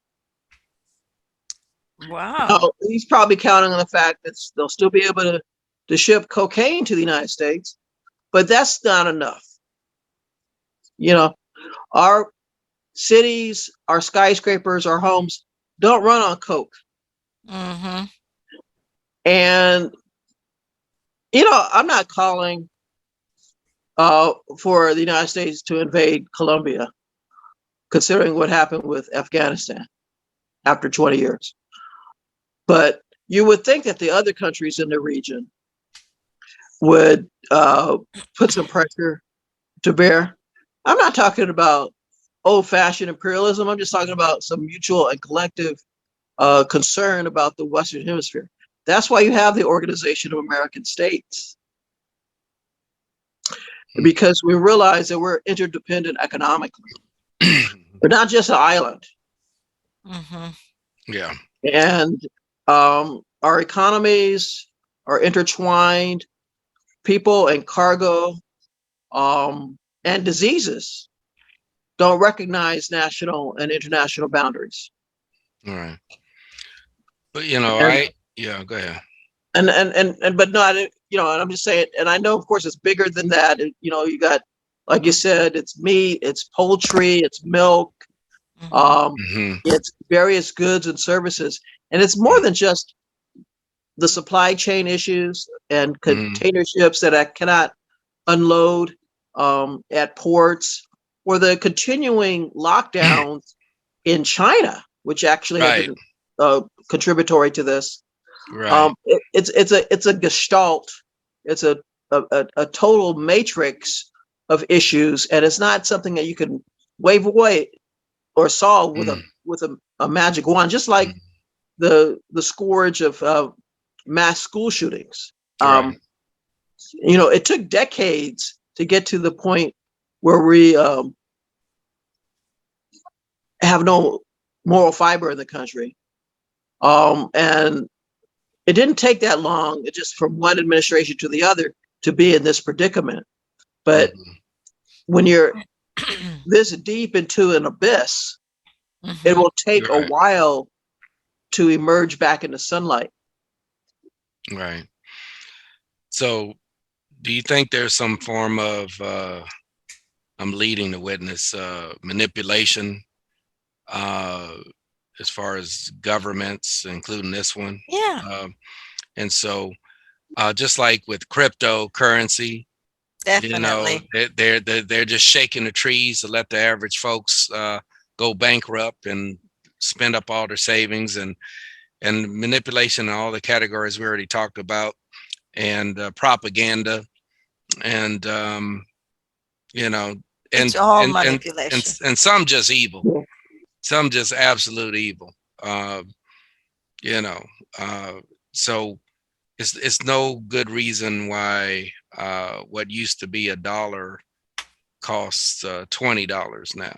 Wow. Now, he's probably counting on the fact that they'll still be able to ship cocaine to the United States, but that's not enough. You know, our cities, our skyscrapers, our homes don't run on coke. Hmm. And I'm not calling for the United States to invade Colombia, considering what happened with Afghanistan after 20 years. But you would think that the other countries in the region would put some pressure to bear. I'm not talking about old-fashioned imperialism. I'm just talking about some mutual and collective concern about the Western Hemisphere. That's why you have the Organization of American States, because we realize that we're interdependent economically. We're not just an island. Mhm. Yeah. And our economies are intertwined. People and cargo and diseases don't recognize national and international boundaries. All right. But And yeah, go ahead. but not, and I'm just saying, and I know, of course, it's bigger than that. You got, like you said, it's meat, it's poultry, it's milk, Mhm. Hmm. it's various goods and services, and it's more than just the supply chain issues and container ships that I cannot unload at ports, or the continuing lockdowns in China, which actually have Right. been contributory to this. Right. It's a gestalt. It's a total matrix of issues, and it's not something that you can wave away or solve with a magic wand. Just like the scourge of mass school shootings. Right. It took decades to get to the point where we have no moral fiber in the country. And it didn't take that long, it just from one administration to the other, to be in this predicament. But when you're this deep into an abyss, it will take a Right. while to emerge back into sunlight. Right. So, do you think there's some form of I'm leading the witness manipulation uh, as far as governments, including this one? Yeah, And so, just like with cryptocurrency, definitely. they're just shaking the trees to let the average folks go bankrupt and spend up all their savings, and manipulation in all the categories we already talked about, and propaganda, and you know It's and all and and and, manipulation. and some just evil, Yeah. some just absolute evil. You know uh so it's no good reason why what used to be $1 costs $20 now.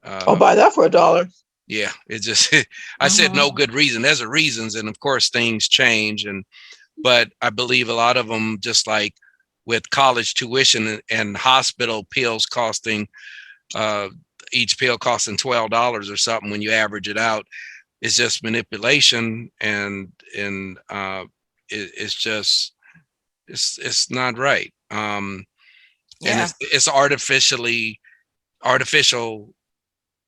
I'll uh buy that for $1. yeah, it just I said Mhm. no good reason. There's a reasons, and of course things change, but I believe a lot of them, just like with college tuition and hospital pills costing uh, each pill costing $12 or something, when you average it out, it's just manipulation, and it's just it's not right. And Yeah. it's artificial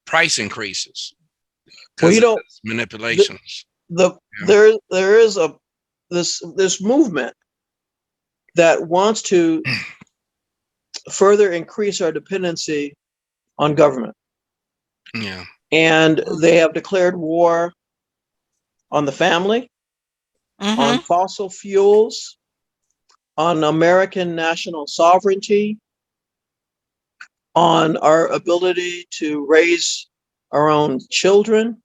price increases Well, because it's manipulations. Yeah. there is this movement that wants to further increase our dependency on government, Yeah. and they have declared war on the family, on Mhm. fossil fuels, on American national sovereignty, on our ability to raise our own children,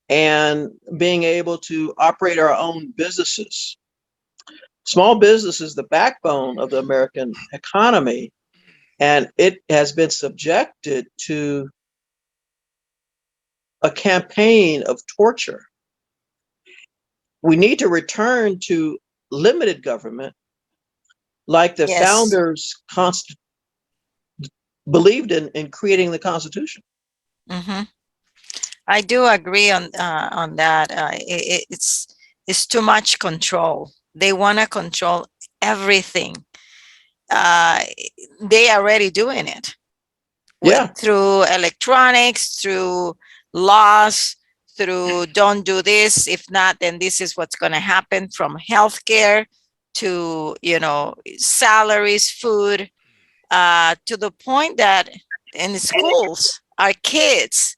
and being able to operate our own businesses. Small business is the backbone of the American economy, and it has been subjected to a campaign of torture. We need to return to limited government, like the Yes. founders believed in creating the Constitution. Mhm. I do agree on that. It's too much control. They want to control everything. Uh, they are already doing it Yeah, through electronics, through laws, through don't do this. If not, then this is what's going to happen, from healthcare to, salaries, food, to the point that in the schools, our kids,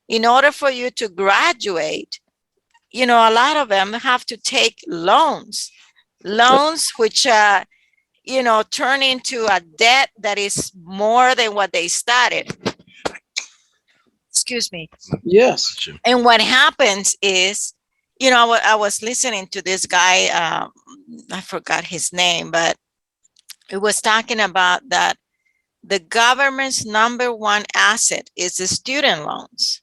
in order for you to graduate, a lot of them have to take loans which, turn into a debt that is more than what they started. Excuse me. Yes. And what happens is, I was listening to this guy, I forgot his name, but it was talking about that the government's number one asset is the student loans.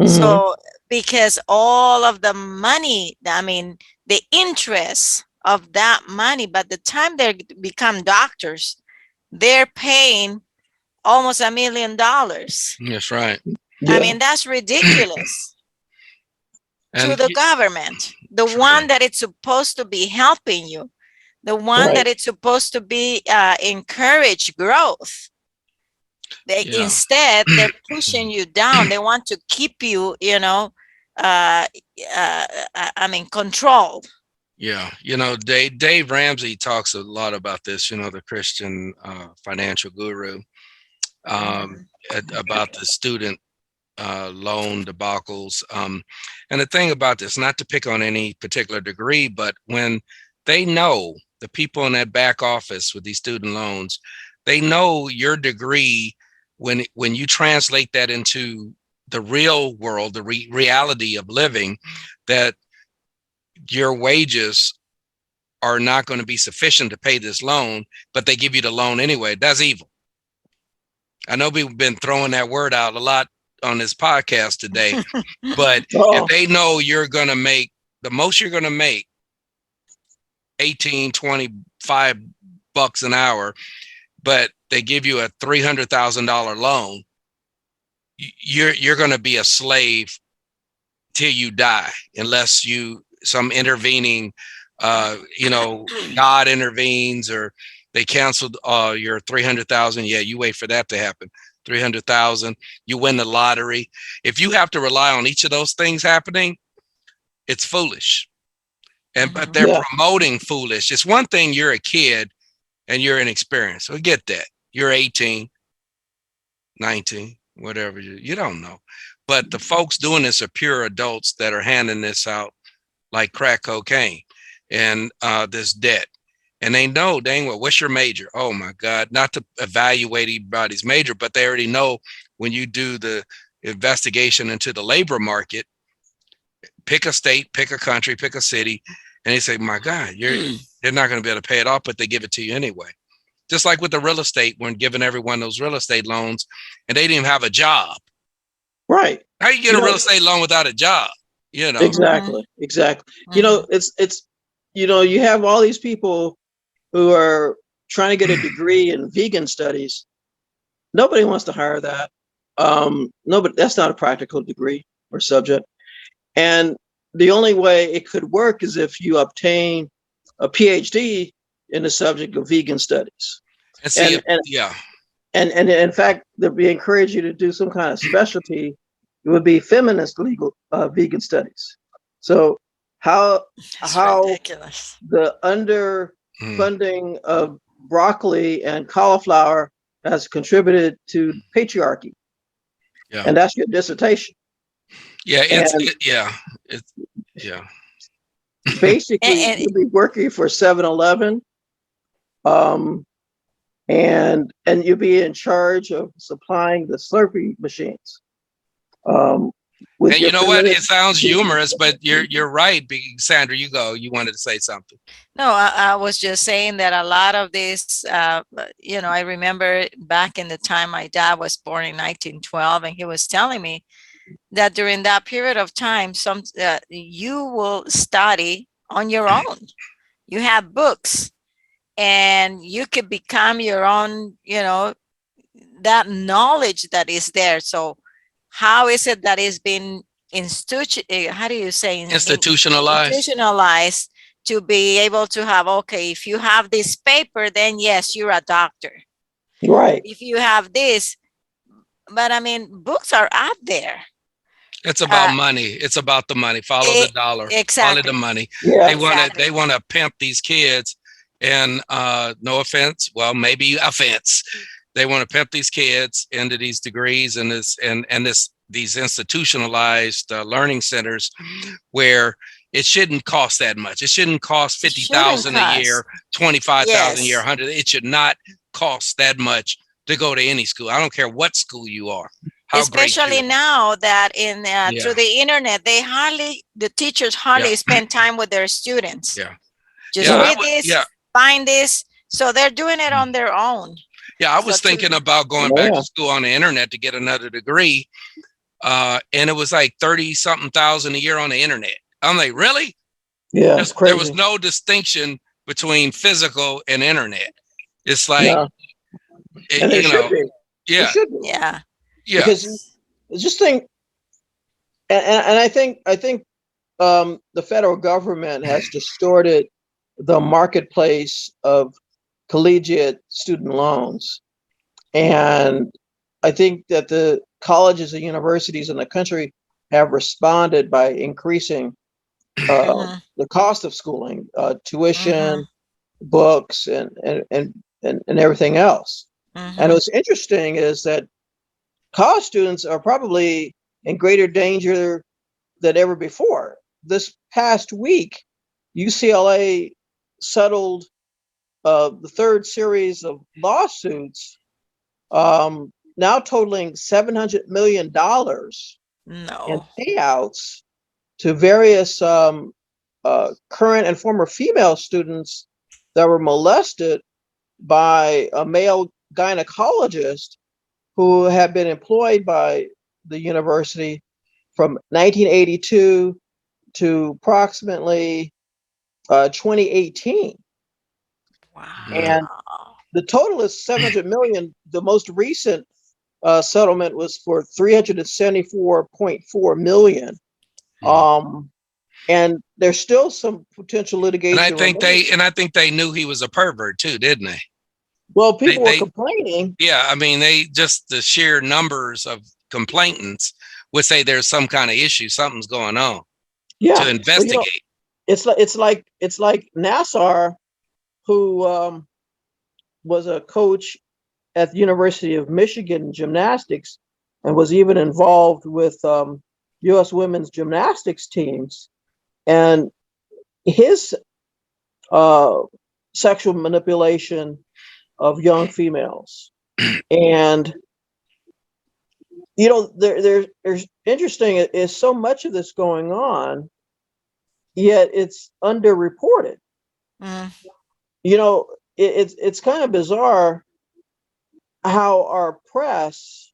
So, because all of the money, the interest of that money, by the time they become doctors, they're paying almost $1 million. That's right. Yeah. That's ridiculous. And To the government, the one that it's supposed to be helping you, the one that it's supposed to be encourage growth. Instead, they're pushing you down. They want to keep you, controlled. Yeah, Dave Ramsey talks a lot about this, the Christian financial guru, about the student loan debacles. And the thing about this, not to pick on any particular degree, but when they know, the people in that back office with these student loans, they know your degree, when you translate that into the real world, the reality of living, that your wages are not going to be sufficient to pay this loan, but they give you the loan anyway. That's evil. I know we've been throwing that word out a lot on this podcast today, but if they know you're going to make the most you're going to make, 18, 25 bucks an hour, but they give you a $300,000 loan, you're going to be a slave till you die, unless some intervening, God intervenes, or they canceled your 300,000. Yeah, you wait for that to happen. 300,000, you win the lottery. If you have to rely on each of those things happening, it's foolish. But they're promoting foolish. It's one thing you're a kid and you're inexperienced. We get that. You're 18, 19, whatever. You don't know. But the folks doing this are pure adults that are handing this out like crack cocaine and this debt. And they know, dang well, what's your major? Oh my God, not to evaluate anybody's major, but they already know when you do the investigation into the labor market, pick a state, pick a country, pick a city, and they say, my God, they're not going to be able to pay it off, but they give it to you anyway. Just like with the real estate, when giving everyone those real estate loans and they didn't even have a job. Right. How you get a real estate loan without a job? Exactly. It's you have all these people who are trying to get a degree in vegan studies. Nobody wants to hire that. Nobody, that's not a practical degree or subject. And the only way it could work is if you obtain a PhD in the subject of vegan studies. And in fact, we encourage you to do some kind of specialty. It would be feminist legal vegan studies. So how ridiculous. The underfunding of broccoli and cauliflower has contributed to patriarchy. Yeah. And that's your dissertation. Yeah, Basically, you'll be working for 7-Eleven, and you'll be in charge of supplying the Slurpee machines. And you know what? It sounds humorous, but you're right, Sandra. You go. You wanted to say something. No, I was just saying that a lot of this, I remember back in the time my dad was born in 1912, and he was telling me that during that period of time, you will study on your own. You have books, and you could become your own, that knowledge that is there. So how is it that it's been institutionalized to be able to have, okay, if you have this paper, then yes, you're a doctor. Right. If you have this, but books are out there. It's about money. It's about the money. Follow the dollar. Follow the Exactly. money. Yeah. They want to. Exactly. They want to pimp these kids, and no offense, well, maybe offense. They want to pimp these kids into these degrees and these institutionalized learning centers where it shouldn't cost that much. It shouldn't cost It shouldn't 50,000 a year, cost. 25,000 a year, Yes. 100. It should not cost that much to go to any school. I don't care what school you are. How great you Especially are. now that in Yeah. through the internet, the teachers hardly Yeah. spend time with their students. Yeah. Just Yeah, I read would- this, yeah. find this. So they're doing it on their own. Yeah, I was So to- thinking about going back Yeah. to school on the internet to get another degree. And it was like 30 something thousand a year on the internet. I'm like, really? Yeah. It's There was crazy. no distinction between physical and internet. It's like, No. And you it should know, be. It yeah, should be. Yeah. yeah, Because just think, and I think the federal government has distorted the marketplace of collegiate student loans, and I think that the colleges and universities in the country have responded by increasing Mhm. the cost of schooling, tuition, Mhm. books, and everything else. And Mhm. what's interesting is that college students are probably in greater danger than ever before. This past week, UCLA settled the third series of lawsuits, now totaling $700 million in No. payouts to various current and former female students that were molested by a male gynecologist who had been employed by the university from 1982 to approximately 2018. Wow. And the total is 700 million. The most recent settlement was for 374.4 million. And there's still some potential and litigation remaining. I think they knew he was a pervert too, didn't they? Well, people were they- complaining. Yeah, I mean, they just the sheer numbers of complainants would say there's some kind of issue, something's going on Yeah. to Well, investigate. it's like Nassar, who was a coach at the University of Michigan in gymnastics and was even involved with U.S. women's gymnastics teams, and his sexual manipulation of young females. And there's interesting is so much of this going on, yet it's underreported. Mm. It's kind of bizarre how our press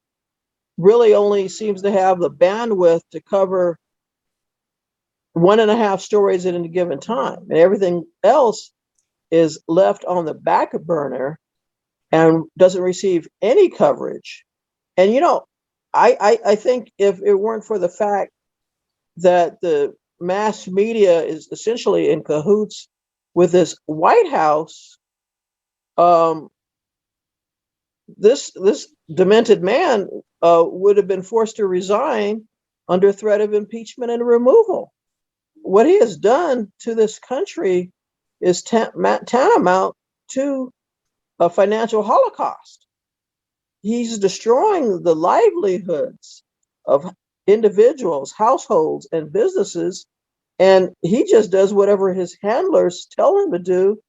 really only seems to have the bandwidth to cover 1.5 stories at any given time, and everything else is left on the back burner and doesn't receive any coverage. And I think if it weren't for the fact that the mass media is essentially in cahoots with this White House, this demented man would have been forced to resign under threat of impeachment and removal. What he has done to this country is tantamount to a financial holocaust. He's destroying the livelihoods of individuals, households, and businesses, and he just does whatever his handlers tell him to do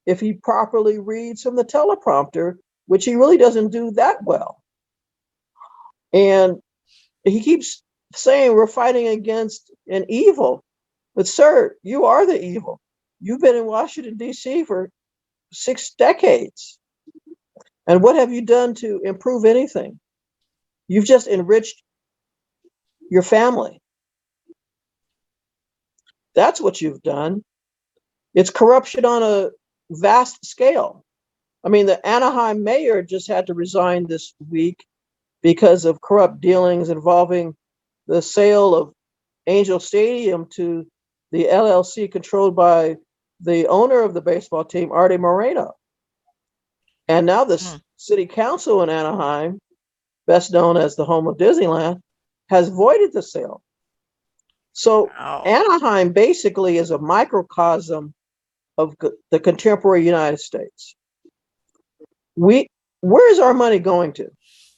if he properly reads from the teleprompter, which he really doesn't do that well. And he keeps saying we're fighting against an evil. But sir, you are the evil. You've been in Washington, D.C. for 6 decades. And what have you done to improve anything? You've just enriched your family. That's what you've done. It's corruption on a vast scale. I mean, the Anaheim mayor just had to resign this week because of corrupt dealings involving the sale of Angel Stadium to the LLC controlled by the owner of the baseball team, Arte Moreno. And now the city council in Anaheim, best known as the home of Disneyland, has voided the sale. So Oh. Anaheim basically is a microcosm of the contemporary United States. Where is our money going to?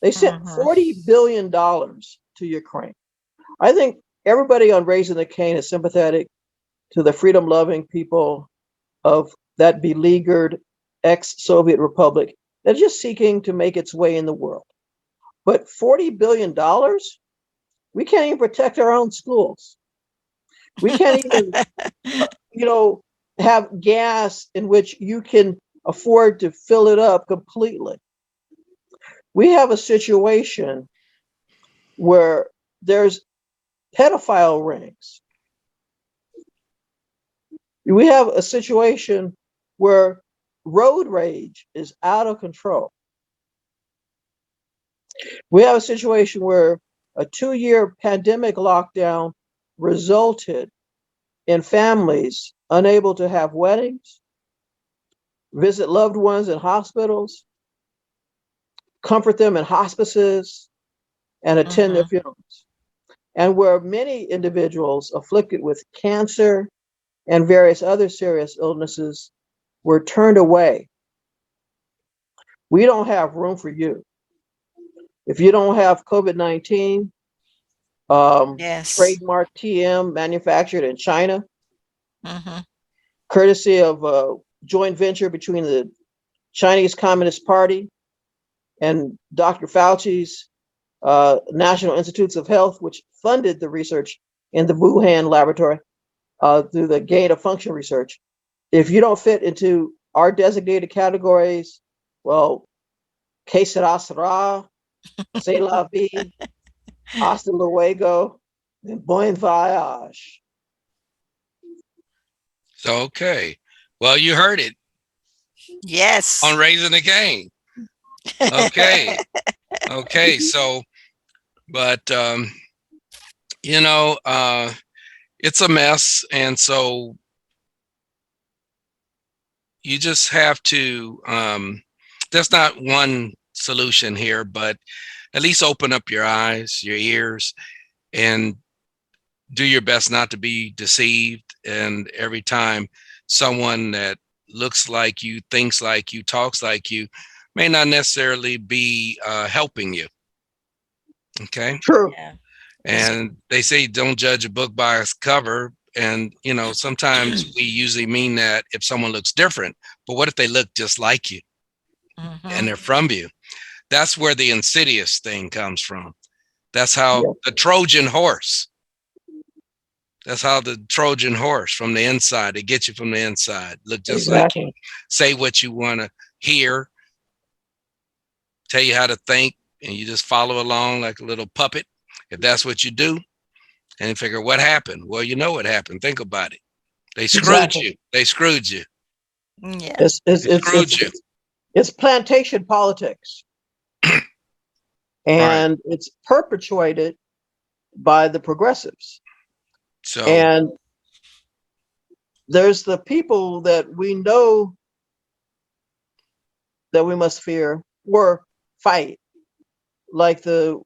They sent Mhm. $40 billion to Ukraine. I think everybody on Raising the Cane is sympathetic to the freedom-loving people of that beleaguered ex-Soviet republic that's just seeking to make its way in the world. But $40 billion, we can't even protect our own schools. We can't even, have gas in which you can afford to fill it up completely. We have a situation where there's pedophile rings. We have a situation where road rage is out of control. We have a situation where a 2-year pandemic lockdown resulted in families unable to have weddings, visit loved ones in hospitals, comfort them in hospices, and attend their Mhm. funerals. And where many individuals afflicted with cancer and various other serious illnesses were turned away. We don't have room for you. If you don't have COVID-19, Yes. trademark TM manufactured in China, Mhm. courtesy of a joint venture between the Chinese Communist Party and Dr. Fauci's National Institutes of Health, which funded the research in the Wuhan laboratory through the gain of function research. If you don't fit into our designated categories, well, que sera sera, c'est la vie, hasta luego, and bon voyage. So, okay. Well, you heard it Yes. on Raising the Cane. Okay. Okay. So, but, it's a mess. And so you just have to, there's not one solution here, but at least open up your eyes, your ears, and do your best not to be deceived. And every time someone that looks like you, thinks like you, talks like you, may not necessarily be helping you. Okay. True. Yeah. And they say don't judge a book by its cover. And, sometimes we usually mean that if someone looks different, but what if they look just like you and Mhm. they're from you? That's where the insidious thing comes from. That's how Yeah. the Trojan horse. That's how the Trojan horse from the inside, they get you from the inside. Look just like you, Exactly. say what you want to hear, tell you how to think, and you just follow along like a little puppet. If that's what you do, and you figure what happened. Well, you know what happened. Think about it. They screwed Exactly. you. They screwed you. Yeah. It's it's They it's screwed it's you. it's, it's plantation politics, Right. and it's perpetuated by the progressives. So, And there's the people that we know that we must fear or fight, like the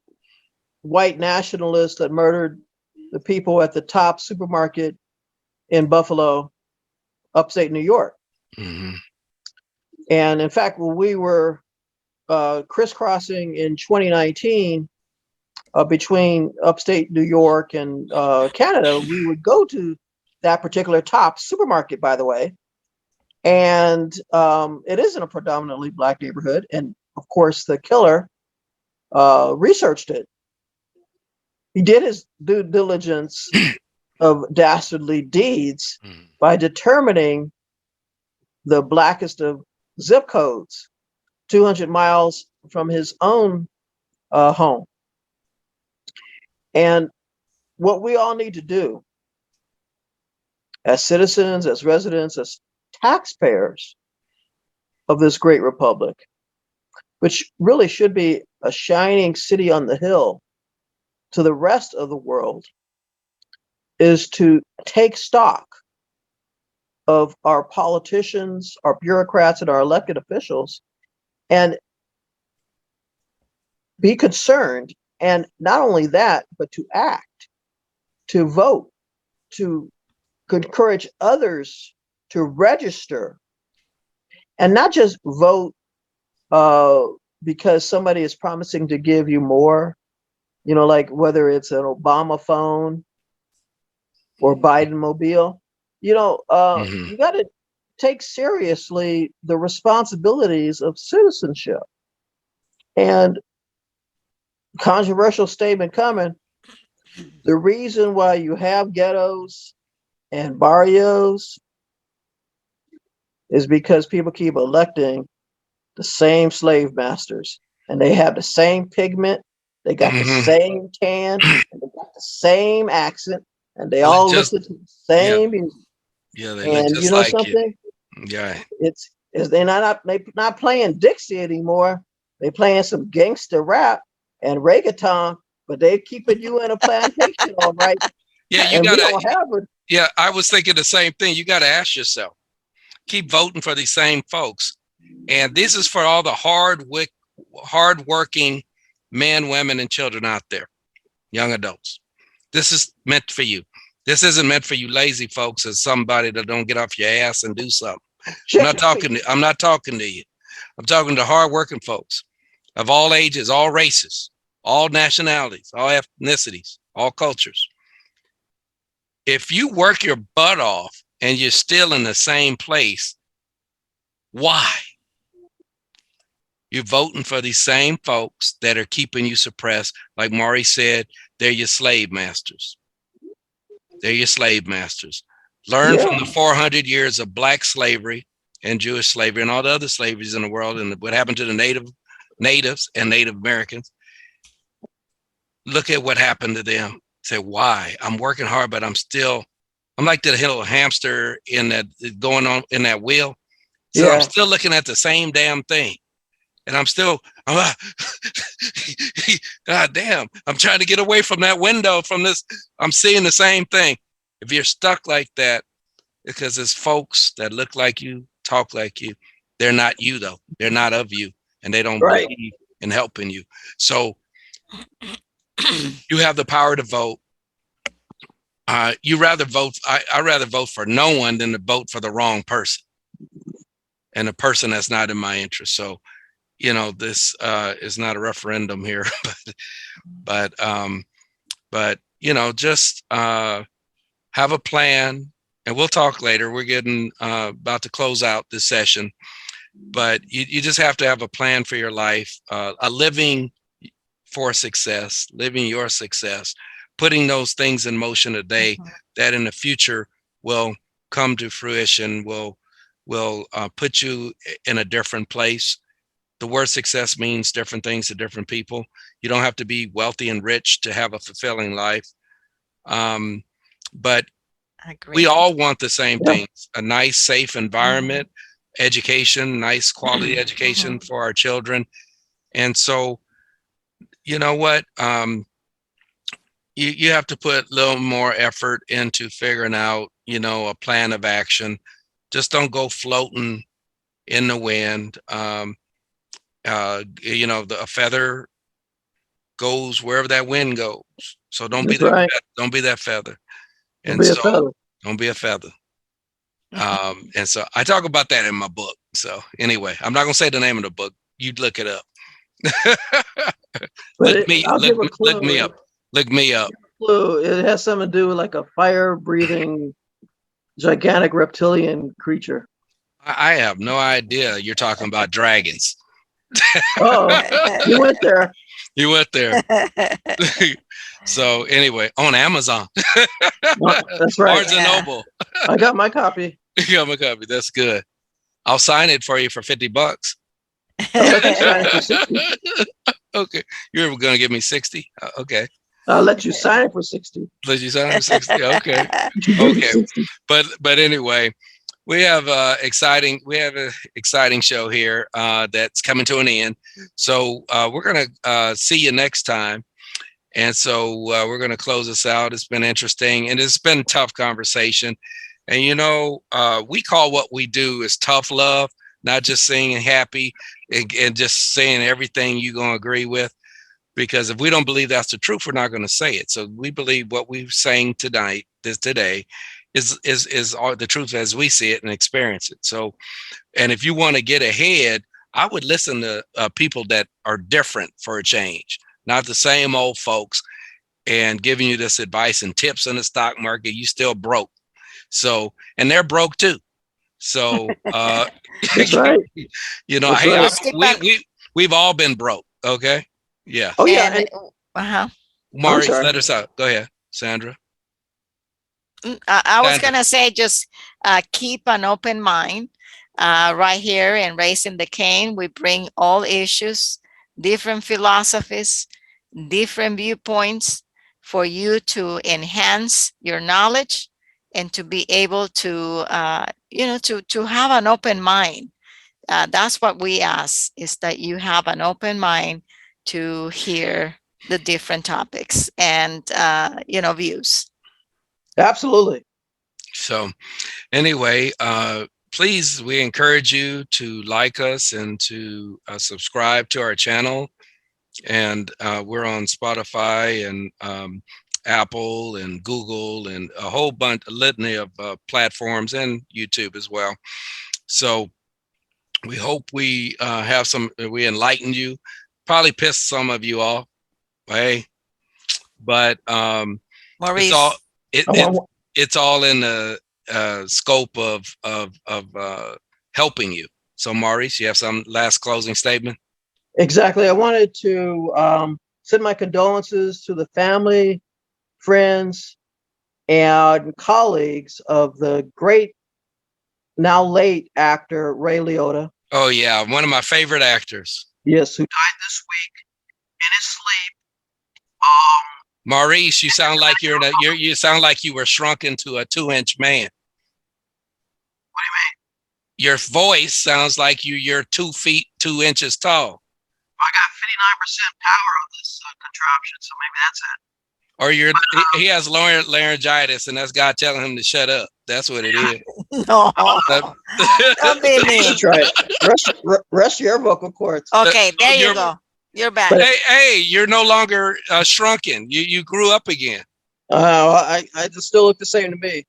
white nationalists that murdered the people at the Top supermarket in Buffalo, upstate New York. mhm. And in fact, when we were crisscrossing in 2019 between upstate New York and Canada, we would go to that particular Top supermarket, by the way. And it isn't a predominantly Black neighborhood. And of course, the killer researched it. He did his due diligence of dastardly deeds Mhm. by determining the blackest of zip codes 200 miles from his own home. And what we all need to do as citizens, as residents, as taxpayers of this great republic, which really should be a shining city on the hill to the rest of the world, is to take stock of our politicians, our bureaucrats, and our elected officials and be concerned. And not only that, but to act, to vote, to encourage others to register and not just vote because somebody is promising to give you more, like whether it's an Obama phone or Biden mobile, Mhm. you got to take seriously the responsibilities of citizenship. And controversial statement coming, the reason why you have ghettos and barrios is because people keep electing the same slave masters, and they have the same pigment, they got the Mhm. same tan, and they got the same accent, and they They look all just listen to the yeah, same music. yeah, they look And you just know like you. something? Yeah. It's is they not playing Dixie anymore. They playing some gangster rap and reggaeton, but they keeping you in a plantation, all right. Yeah, you And we gotta don't have it. yeah, I was thinking the same thing. You gotta ask yourself, keep voting for these same folks. And this is for all the hard working men, women, and children out there, young adults. This is meant for you. This isn't meant for you lazy folks as somebody that don't get off your ass and do something. I'm not talking to you. I'm talking to hardworking folks of all ages, all races, all nationalities, all ethnicities, all cultures. If you work your butt off and you're still in the same place, why? You're voting for these same folks that are keeping you suppressed. Like Maury said, they're your slave masters. They're your slave masters. Learn Yeah, from the 400 years of black slavery and Jewish slavery and all the other slaveries in the world and what happened to the natives and Native Americans. Look at what happened to them. Say, why? I'm working hard, but I'm like the little hamster in that going on in that wheel. So I'm yeah, still looking at the same damn thing. And God damn, I'm trying to get away from that window from this. I'm seeing the same thing. If you're stuck like that, because there's folks that look like you, talk like you. They're not you though. They're not of you, and they don't right. believe in helping you. So you have the power to vote. You rather vote. I rather vote for no one than to vote for the wrong person and a person that's not in my interest. So this is not a referendum here, but um, but just have a plan, and we'll talk later. We're getting about to close out this session, but you just have to have a plan for your life, a living for success, living your success, putting those things in motion today that in the future will come to fruition, will put you in a different place. The word success means different things to different people. You don't have to be wealthy and rich to have a fulfilling life. But we all want the same Yeah, things: a nice, safe environment, education, nice quality education for our children. And so, you know what? You have to put a little more effort into figuring out, a plan of action. Just don't go floating in the wind. A feather goes wherever that wind goes. So that's right. don't be that feather. Don't And be a so fellow. don't be a feather. And so I talk about that in my book. So anyway, I'm not gonna say the name of the book. You'd look it up. But I'll give a Look me clue. up. Look me up. Clue. It has something to do with like a fire-breathing, gigantic reptilian creature. I have no idea you're talking about dragons. Oh, you went there. You went there. So anyway, on Amazon, That's right. Barnes and Noble. I got my copy. You got my copy. That's good. I'll sign it for you for $50. I'll let you sign it for 60. Okay, you're gonna give me 60. Okay, I'll let you sign it for 60. let you sign it for 60. Okay, You give me okay. 60. But anyway, we have an exciting show here that's coming to an end. So we're gonna see you next time. And so we're going to close this out. It's been interesting and it's been tough conversation. And, we call what we do is tough love, not just saying happy and just saying everything you're going to agree with, because if we don't believe that's the truth, we're not going to say it. So we believe what we're saying today is all the truth as we see it and experience it. So, and if you want to get ahead, I would listen to people that are different for a change, not the same old folks and giving you this advice and tips on the stock market. You still broke. So, and they're broke too. So, That's right. you know, That's hey, right. we've all been broke. Okay. Yeah. Oh yeah. And, uh-huh. Maurice, sorry. let us out. Go ahead, Sandra. I was Sandra. gonna say just keep an open mind. Right here in Raising the Cane, we bring all issues, different philosophies, different viewpoints for you to enhance your knowledge and to be able to, to have an open mind. That's what we ask, is that you have an open mind to hear the different topics and, views. Absolutely. So anyway, please, we encourage you to like us and to subscribe to our channel. And we're on Spotify and Apple and Google and a whole bunch, a litany of platforms, and YouTube as well. So we hope we we enlightened you, probably pissed some of you off. Hey, but Maurice, it's all in the scope of helping you. So Maurice, you have some last closing statement? Exactly. I wanted to send my condolences to the family, friends, and colleagues of the great, now late actor Ray Liotta. Oh yeah, one of my favorite actors. Yes, who died this week in his sleep. Maurice, you sound like you sound like you were shrunk into a 2-inch man. What do you mean? Your voice sounds like you're 2 feet 2 inches tall. I got 59% power on this contraption, so maybe that's it. Or he has laryngitis, and that's God telling him to shut up. That's what it is. no, don't be mean. That's right. Rest your vocal cords. Okay, there you go. You're back. Hey, you're no longer shrunken. You grew up again. I just still look the same to me.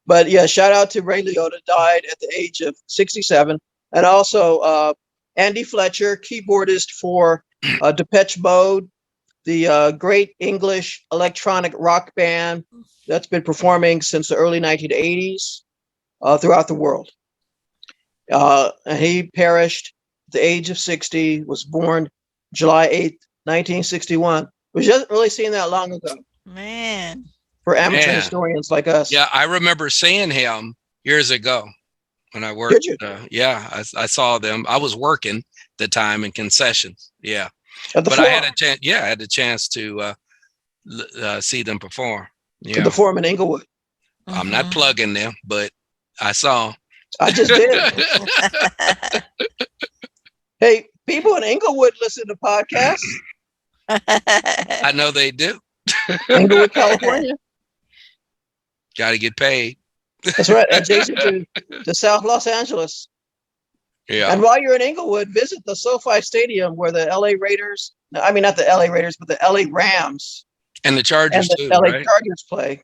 But yeah, shout out to Ray Liotta, died at the age of 67. And also Andy Fletcher, keyboardist for Depeche Mode, the great English electronic rock band that's been performing since the early 1980s throughout the world. And he perished at the age of 60, was born July 8th, 1961, which doesn't really seem that long ago. Man. For amateur historians like us. Yeah, I remember seeing him years ago when I worked. Did you? I saw them. I was working at the time in concessions. Yeah. At the But Forum. I had a chance to see them perform. Yeah. At the Forum in Inglewood. I'm not plugging them, but I saw. I just did. Hey, people in Inglewood listen to podcasts. I know they do. Inglewood, California. Got to get paid. That's right. Adjacent to South Los Angeles. Yeah. And while you're in Inglewood, visit the SoFi Stadium where the LA Raiders, I mean, not the LA Raiders, but the LA Rams And the Chargers and the too, LA right? Chargers play.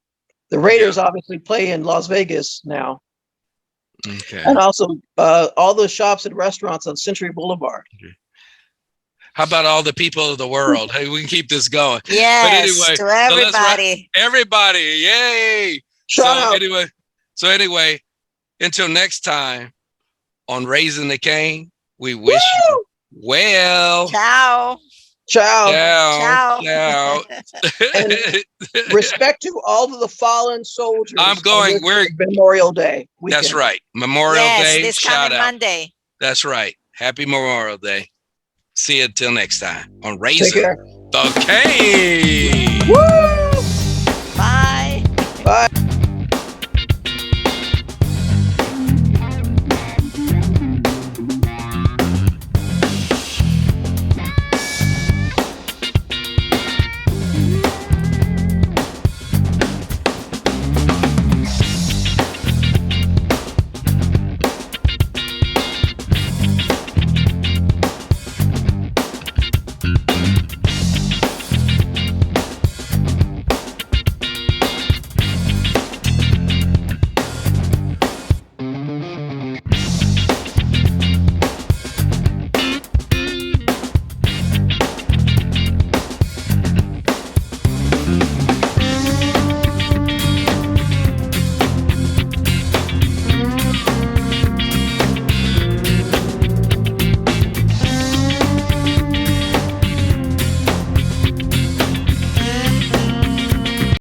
The Raiders obviously play in Las Vegas now. Okay. And also all the shops and restaurants on Century Boulevard. How about all the people of the world? Hey, we can keep this going. Yes, But anyway, to everybody. Everybody, yay! Shout out. Anyway, until next time on Raising the Cane, we wish you well. Ciao. Ciao. Ciao. Ciao. And respect to all of the fallen soldiers. I'm going. We're Memorial Day weekend. That's right. Memorial Day. This Shout coming out. Monday. That's right. Happy Memorial Day. See you until next time on Raising Take care. the Cane. Woo!